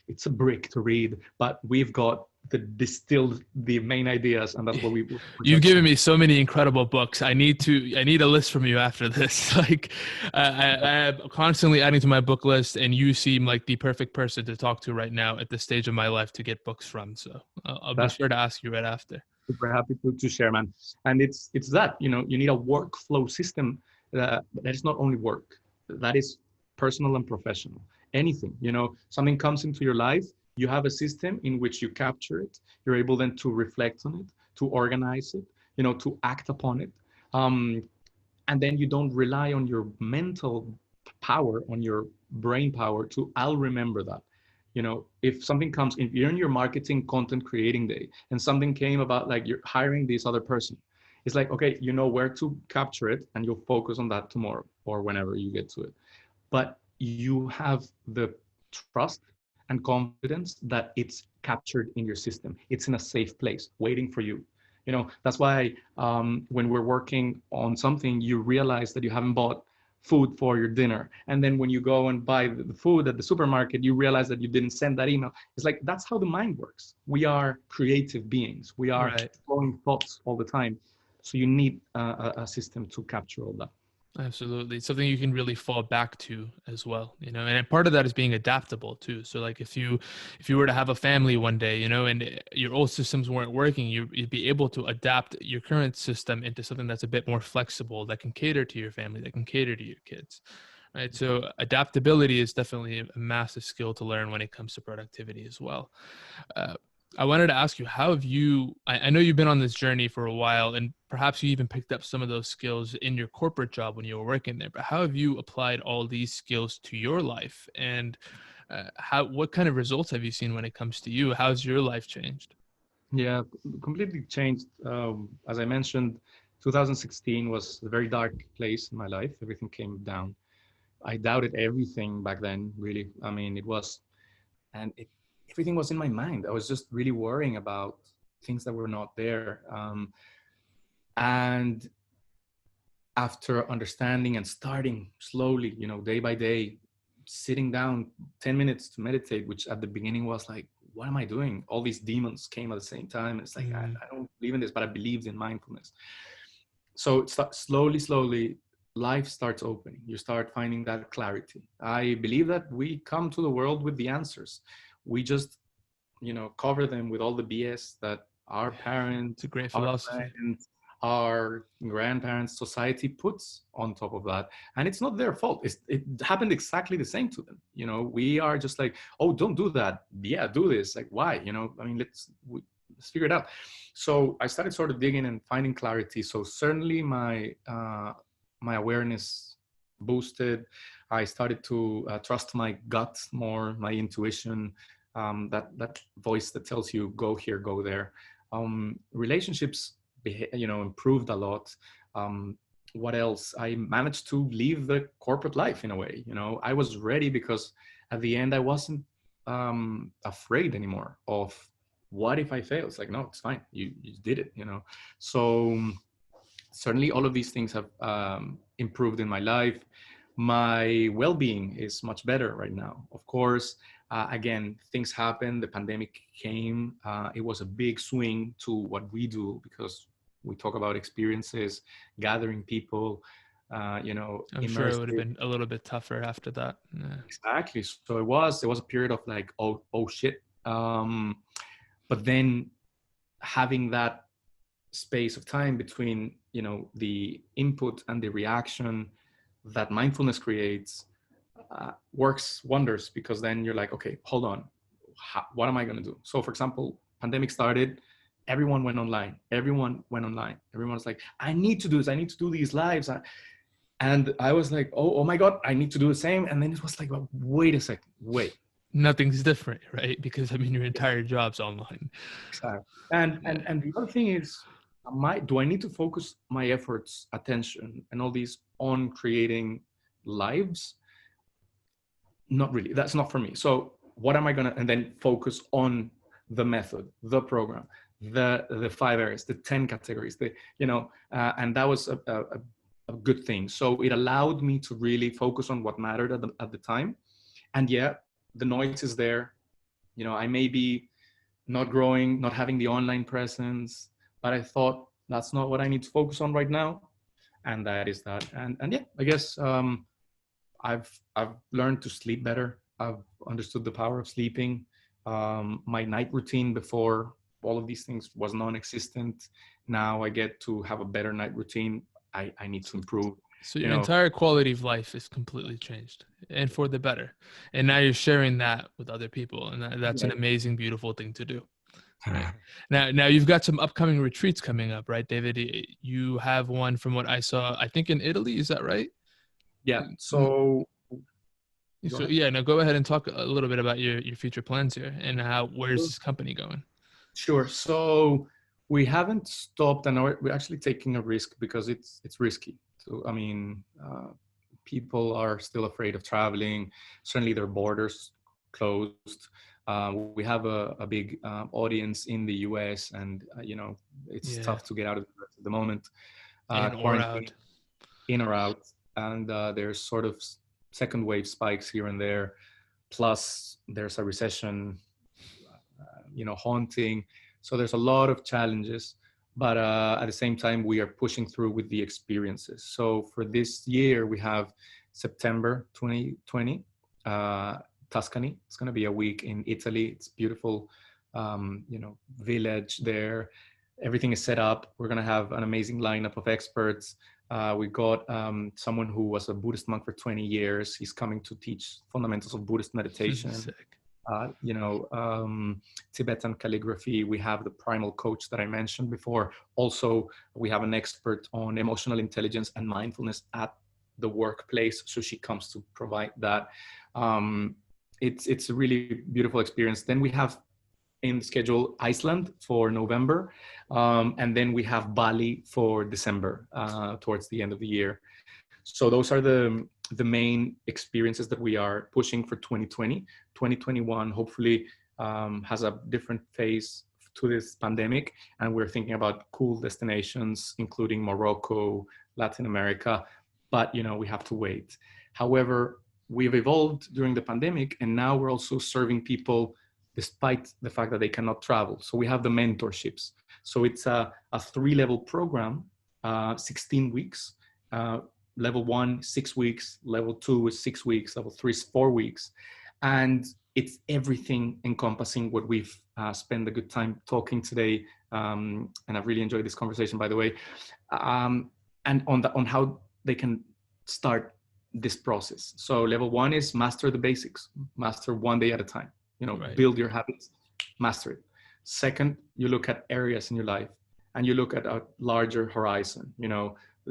Speaker 2: It's a brick to read, but we've got the main ideas, and that's what we.
Speaker 1: You've given me so many incredible books. I need a list from you after this. Like, I'm constantly adding to my book list, and you seem like the perfect person to talk to right now at this stage of my life to get books from. So I'll be sure to ask you right after.
Speaker 2: Super happy to share, man. And it's that, you need a workflow system that is not only work, that is personal and professional. Anything, something comes into your life, you have a system in which you capture it. You're able then to reflect on it, to organize it, to act upon it. And then you don't rely on your mental power, on your brain power I'll remember that. If something comes, if you're in your marketing content creating day and something came about like you're hiring this other person, it's like, okay, you know where to capture it and you'll focus on that tomorrow or whenever you get to it. But you have the trust and confidence that it's captured in your system. It's in a safe place waiting for you. That's why when we're working on something, you realize that you haven't bought food for your dinner. And then when you go and buy the food at the supermarket, you realize that you didn't send that email. It's like, that's how the mind works. We are creative beings. We are
Speaker 1: Right.
Speaker 2: flowing thoughts all the time. So you need a system to capture all that.
Speaker 1: Absolutely. Something you can really fall back to as well, you know, and part of that is being adaptable too. So like if you were to have a family one day, you know, and your old systems weren't working, you'd be able to adapt your current system into something that's a bit more flexible, that can cater to your family, that can cater to your kids. Right. So adaptability is definitely a massive skill to learn when it comes to productivity as well. Uh, I wanted to ask you, how have you, I know you've been on this journey for a while, and perhaps you even picked up some of those skills in your corporate job when you were working there, but how have you applied all these skills to your life? And what kind of results have you seen when it comes to you? How's your life changed?
Speaker 2: Yeah, completely changed. As I mentioned, 2016 was a very dark place in my life. Everything came down. I doubted everything back then, really. I mean, it was, and everything was in my mind. I was just really worrying about things that were not there. And after understanding and starting slowly, day by day, sitting down 10 minutes to meditate, which at the beginning was like, what am I doing? All these demons came at the same time. It's like, I don't believe in this, but I believed in mindfulness. So it slowly, life starts opening. You start finding that clarity. I believe that we come to the world with the answers. We just, cover them with all the BS that our
Speaker 1: It's
Speaker 2: parents,
Speaker 1: a great
Speaker 2: our
Speaker 1: philosophy.
Speaker 2: friends, our grandparents, society puts on top of that. And it's not their fault. It happened exactly the same to them. We are just like, oh, don't do that. Yeah, do this. Like, why? I mean, let's figure it out. So I started sort of digging and finding clarity. So certainly my awareness boosted. I started to trust my gut more, my intuition, that voice that tells you go here, go there. Relationships, improved a lot. What else? I managed to leave the corporate life in a way. I was ready because at the end I wasn't afraid anymore of what if I fail. It's like, no, it's fine. You did it. So certainly all of these things have improved in my life. My well-being is much better right now. Of course, again, things happen. The pandemic came. It was a big swing to what we do because we talk about experiences, gathering people,
Speaker 1: I'm sure it would have
Speaker 2: immersive.
Speaker 1: been a little bit tougher after that. Yeah.
Speaker 2: Exactly. So there was a period of like, oh shit. But then having that space of time between the input and the reaction that mindfulness creates works wonders, because then you're like, okay, hold on, what am I going to do? So for example, pandemic started, everyone went online. Everyone was like, I need to do this, I need to do these lives. And I was like, oh my god, I need to do the same. And then it was like, well, wait a second, wait.
Speaker 1: Nothing's different, right? Because I mean, your entire job's online.
Speaker 2: Exactly. And
Speaker 1: Yeah.
Speaker 2: and the other thing is, do I need to focus my efforts, attention, and all these on creating lives? Not really. That's not for me. So what am I gonna? And then focus on the method, the program, the 5 areas, the 10 categories. And that was a good thing. So it allowed me to really focus on what mattered at the time. And yeah, the noise is there. I may be not growing, not having the online presence. But I thought that's not what I need to focus on right now, and that is that. And yeah, I guess I've learned to sleep better. I've understood the power of sleeping. My night routine before all of these things was non-existent. Now I get to have a better night routine. I need to improve.
Speaker 1: So
Speaker 2: You
Speaker 1: your
Speaker 2: know,
Speaker 1: entire quality of life is completely changed and for the better. And now you're sharing that with other people. And that's an amazing, beautiful thing to do. Right. Now you've got some upcoming retreats coming up, right, David? You have one from what I saw, I think in Italy. Is that right?
Speaker 2: yeah. So go
Speaker 1: So
Speaker 2: ahead.
Speaker 1: yeah, now go ahead and talk a little bit about your future plans here and where's this company going?
Speaker 2: Sure. So we haven't stopped, and we're actually taking a risk because it's risky. So I mean, people are still afraid of traveling. Certainly, their borders closed. We have a big audience in the U.S., and it's
Speaker 1: Yeah,
Speaker 2: tough to get out of the US at the moment.
Speaker 1: in or
Speaker 2: Quarantine,
Speaker 1: out.
Speaker 2: in or out. and there's sort of second wave spikes here and there. Plus, there's a recession, haunting. So there's a lot of challenges, but at the same time, we are pushing through with the experiences. So for this year, we have September 2020, Tuscany. It's going to be a week in Italy. It's beautiful, village there. Everything is set up. We're going to have an amazing lineup of experts. We got someone who was a Buddhist monk for 20 years. He's coming to teach fundamentals of Buddhist meditation.
Speaker 1: Sick.
Speaker 2: Tibetan calligraphy. We have the primal coach that I mentioned before. Also, we have an expert on emotional intelligence and mindfulness at the workplace. So she comes to provide that. It's a really beautiful experience. Then we have in the schedule Iceland for November. And then we have Bali for December, towards the end of the year. So those are the main experiences that we are pushing for 2020. 2021 hopefully has a different phase to this pandemic, and we're thinking about cool destinations, including Morocco, Latin America, but we have to wait. However, we've evolved during the pandemic, and now we're also serving people despite the fact that they cannot travel. So we have the mentorships. So it's a 3-level program, 16 weeks. Level 1, 6 weeks. Level 2 is 6 weeks. Level 3 is 4 weeks. And it's everything encompassing what we've spent a good time talking today. And I've really enjoyed this conversation, by the way. And on how they can start this process. So level 1 is master the basics, master one day at a time.
Speaker 1: Right.
Speaker 2: Build your habits, master it. Second, you look at areas in your life, and you look at a larger horizon,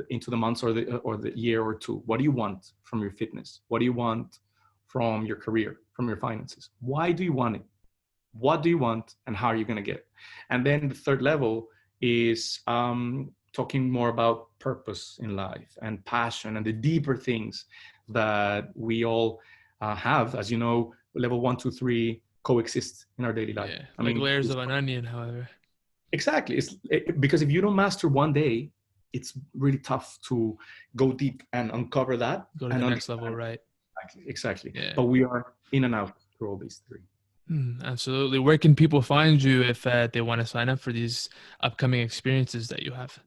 Speaker 2: into the months or the year or two. What do you want from your fitness? What do you want from your career, from your finances? Why do you want it? What do you want, and how are you going to get it? And then the third level is talking more about purpose in life and passion and the deeper things that we all have. As you know, level 1, 2, 3 coexist in our daily life.
Speaker 1: Yeah, like layers of an onion, however.
Speaker 2: Exactly. Because if you don't master one day, it's really tough to go deep and uncover that.
Speaker 1: Go to the next level, right?
Speaker 2: Exactly.
Speaker 1: Yeah.
Speaker 2: But we are in and out through all these 3.
Speaker 1: Absolutely. Where can people find you if they want to sign up for these upcoming experiences that you have?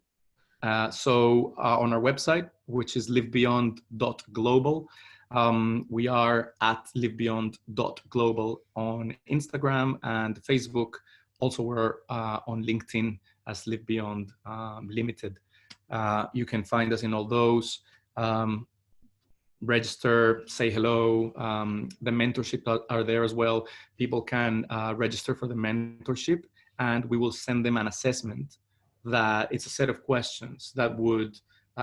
Speaker 2: So on our website, which is livebeyond.global, we are at livebeyond.global on Instagram and Facebook. Also, we're on LinkedIn as LiveBeyond Limited. You can find us in all those. Register, say hello. The mentorship are there as well. People can register for the mentorship, and we will send them an assessment that it's a set of questions that would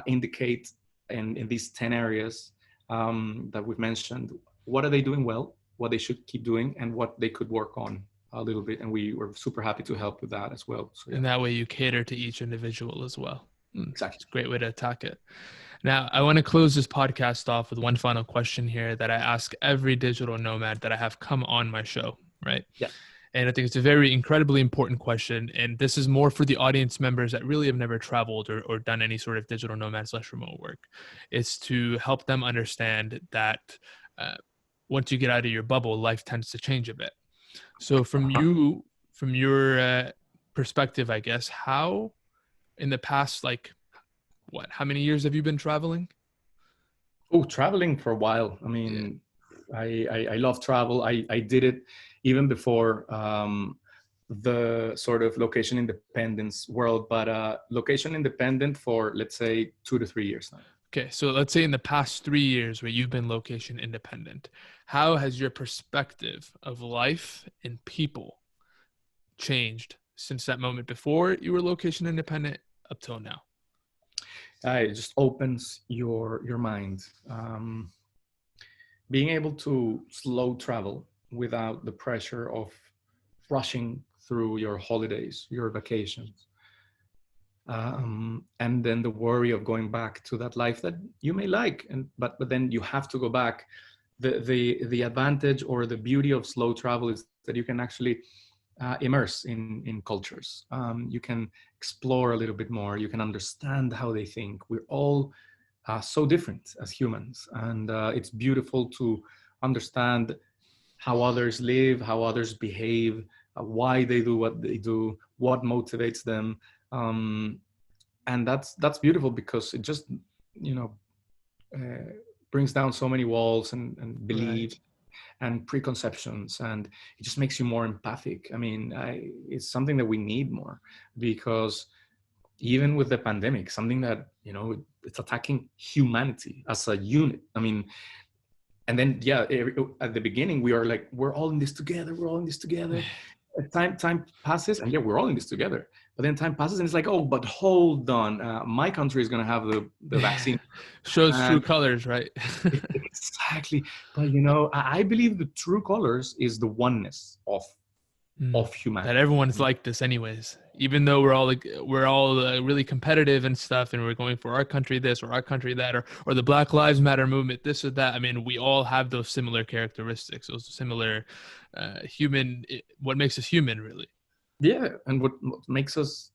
Speaker 2: indicate in these 10 areas that we've mentioned, what are they doing well, what they should keep doing, and what they could work on a little bit. And we were super happy to help with that as well. So, yeah.
Speaker 1: And that way you cater to each individual as well.
Speaker 2: Exactly.
Speaker 1: It's a great way to attack it. Now, I want to close this podcast off with one final question here that I ask every digital nomad that I have come on my show, right?
Speaker 2: Yeah.
Speaker 1: And I think it's a very incredibly important question. And this is more for the audience members that really have never traveled or done any sort of digital nomad / remote work. It's to help them understand that once you get out of your bubble, life tends to change a bit. So from your perspective, I guess, how in the past, how many years have you been traveling?
Speaker 2: Oh, traveling for a while. I mean, yeah. I love travel. I did it even before the sort of location independence world, but location independent for, let's say, 2 to 3 years now.
Speaker 1: Okay, so let's say in the past 3 years where you've been location independent, how has your perspective of life and people changed since that moment before you were location independent up till now?
Speaker 2: It just opens your mind. Being able to slow travel without the pressure of rushing through your holidays, your vacations. And then the worry of going back to that life that you may like, but then you have to go back. The advantage or the beauty of slow travel is that you can actually immerse in cultures. You can explore a little bit more. You can understand how they think. We're all so different as humans. And it's beautiful to understand how others live, how others behave, why they do what they do, what motivates them. And that's beautiful because it just, you know, brings down so many walls and
Speaker 1: Right.
Speaker 2: beliefs and preconceptions, and it just makes you more empathic. I mean, it's something that we need more, because even with the pandemic, something that, you know, it's attacking humanity as a unit. I mean, and then yeah, at the beginning we are like, we're all in this together, we're all in this together. Time passes, and yeah, we're all in this together. But then time passes, and it's like, oh, but hold on, my country is going to have the vaccine,
Speaker 1: Shows true
Speaker 2: and
Speaker 1: colors, right?
Speaker 2: exactly. But you know, I believe the true colors is the oneness of
Speaker 1: That
Speaker 2: humanity.
Speaker 1: everyone's like this anyways, even though we're all really competitive and stuff, and we're going for our country this or our country that, or the Black Lives Matter movement, this or that. I mean, we all have those similar characteristics, those similar what makes us human, really.
Speaker 2: Yeah, and what makes us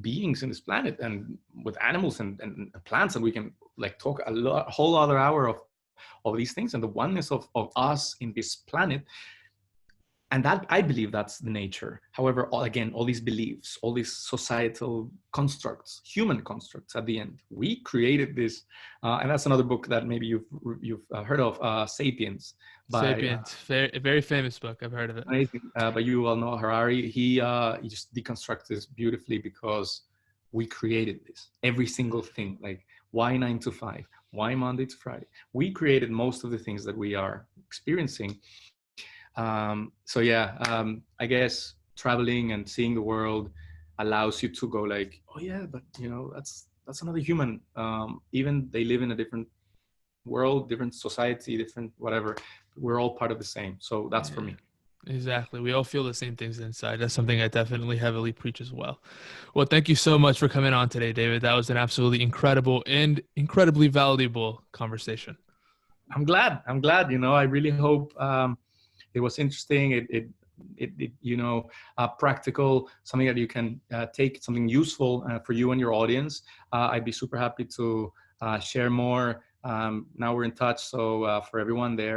Speaker 2: beings in this planet, and with animals and plants, and we can like talk a whole other hour of these things, and the oneness of us in this planet. And that, I believe, that's the nature. However, again, all these beliefs, all these societal constructs, human constructs, at the end, we created this. And that's another book that maybe you've heard of, Sapiens, by
Speaker 1: Sapiens, very, very famous book. I've heard of it.
Speaker 2: amazing, by Yuval Noah Harari. He just deconstructs this beautifully, because we created this. Every single thing, like why 9 to 5, why Monday to Friday. We created most of the things that we are experiencing. So yeah, I guess traveling and seeing the world allows you to go like, oh yeah, but you know, that's another human. Even they live in a different world, different society, different whatever. We're all part of the same. So that's for
Speaker 1: Yeah.
Speaker 2: me.
Speaker 1: Exactly. We all feel the same things inside. That's something I definitely heavily preach as well. Well, thank you so much for coming on today, David. That was an absolutely incredible and incredibly valuable conversation.
Speaker 2: I'm glad. I'm glad. You know, I really hope it was interesting. It you know, practical, something that you can take, something useful for you and your audience. I'd be super happy to share more. Now we're in touch. So for everyone there,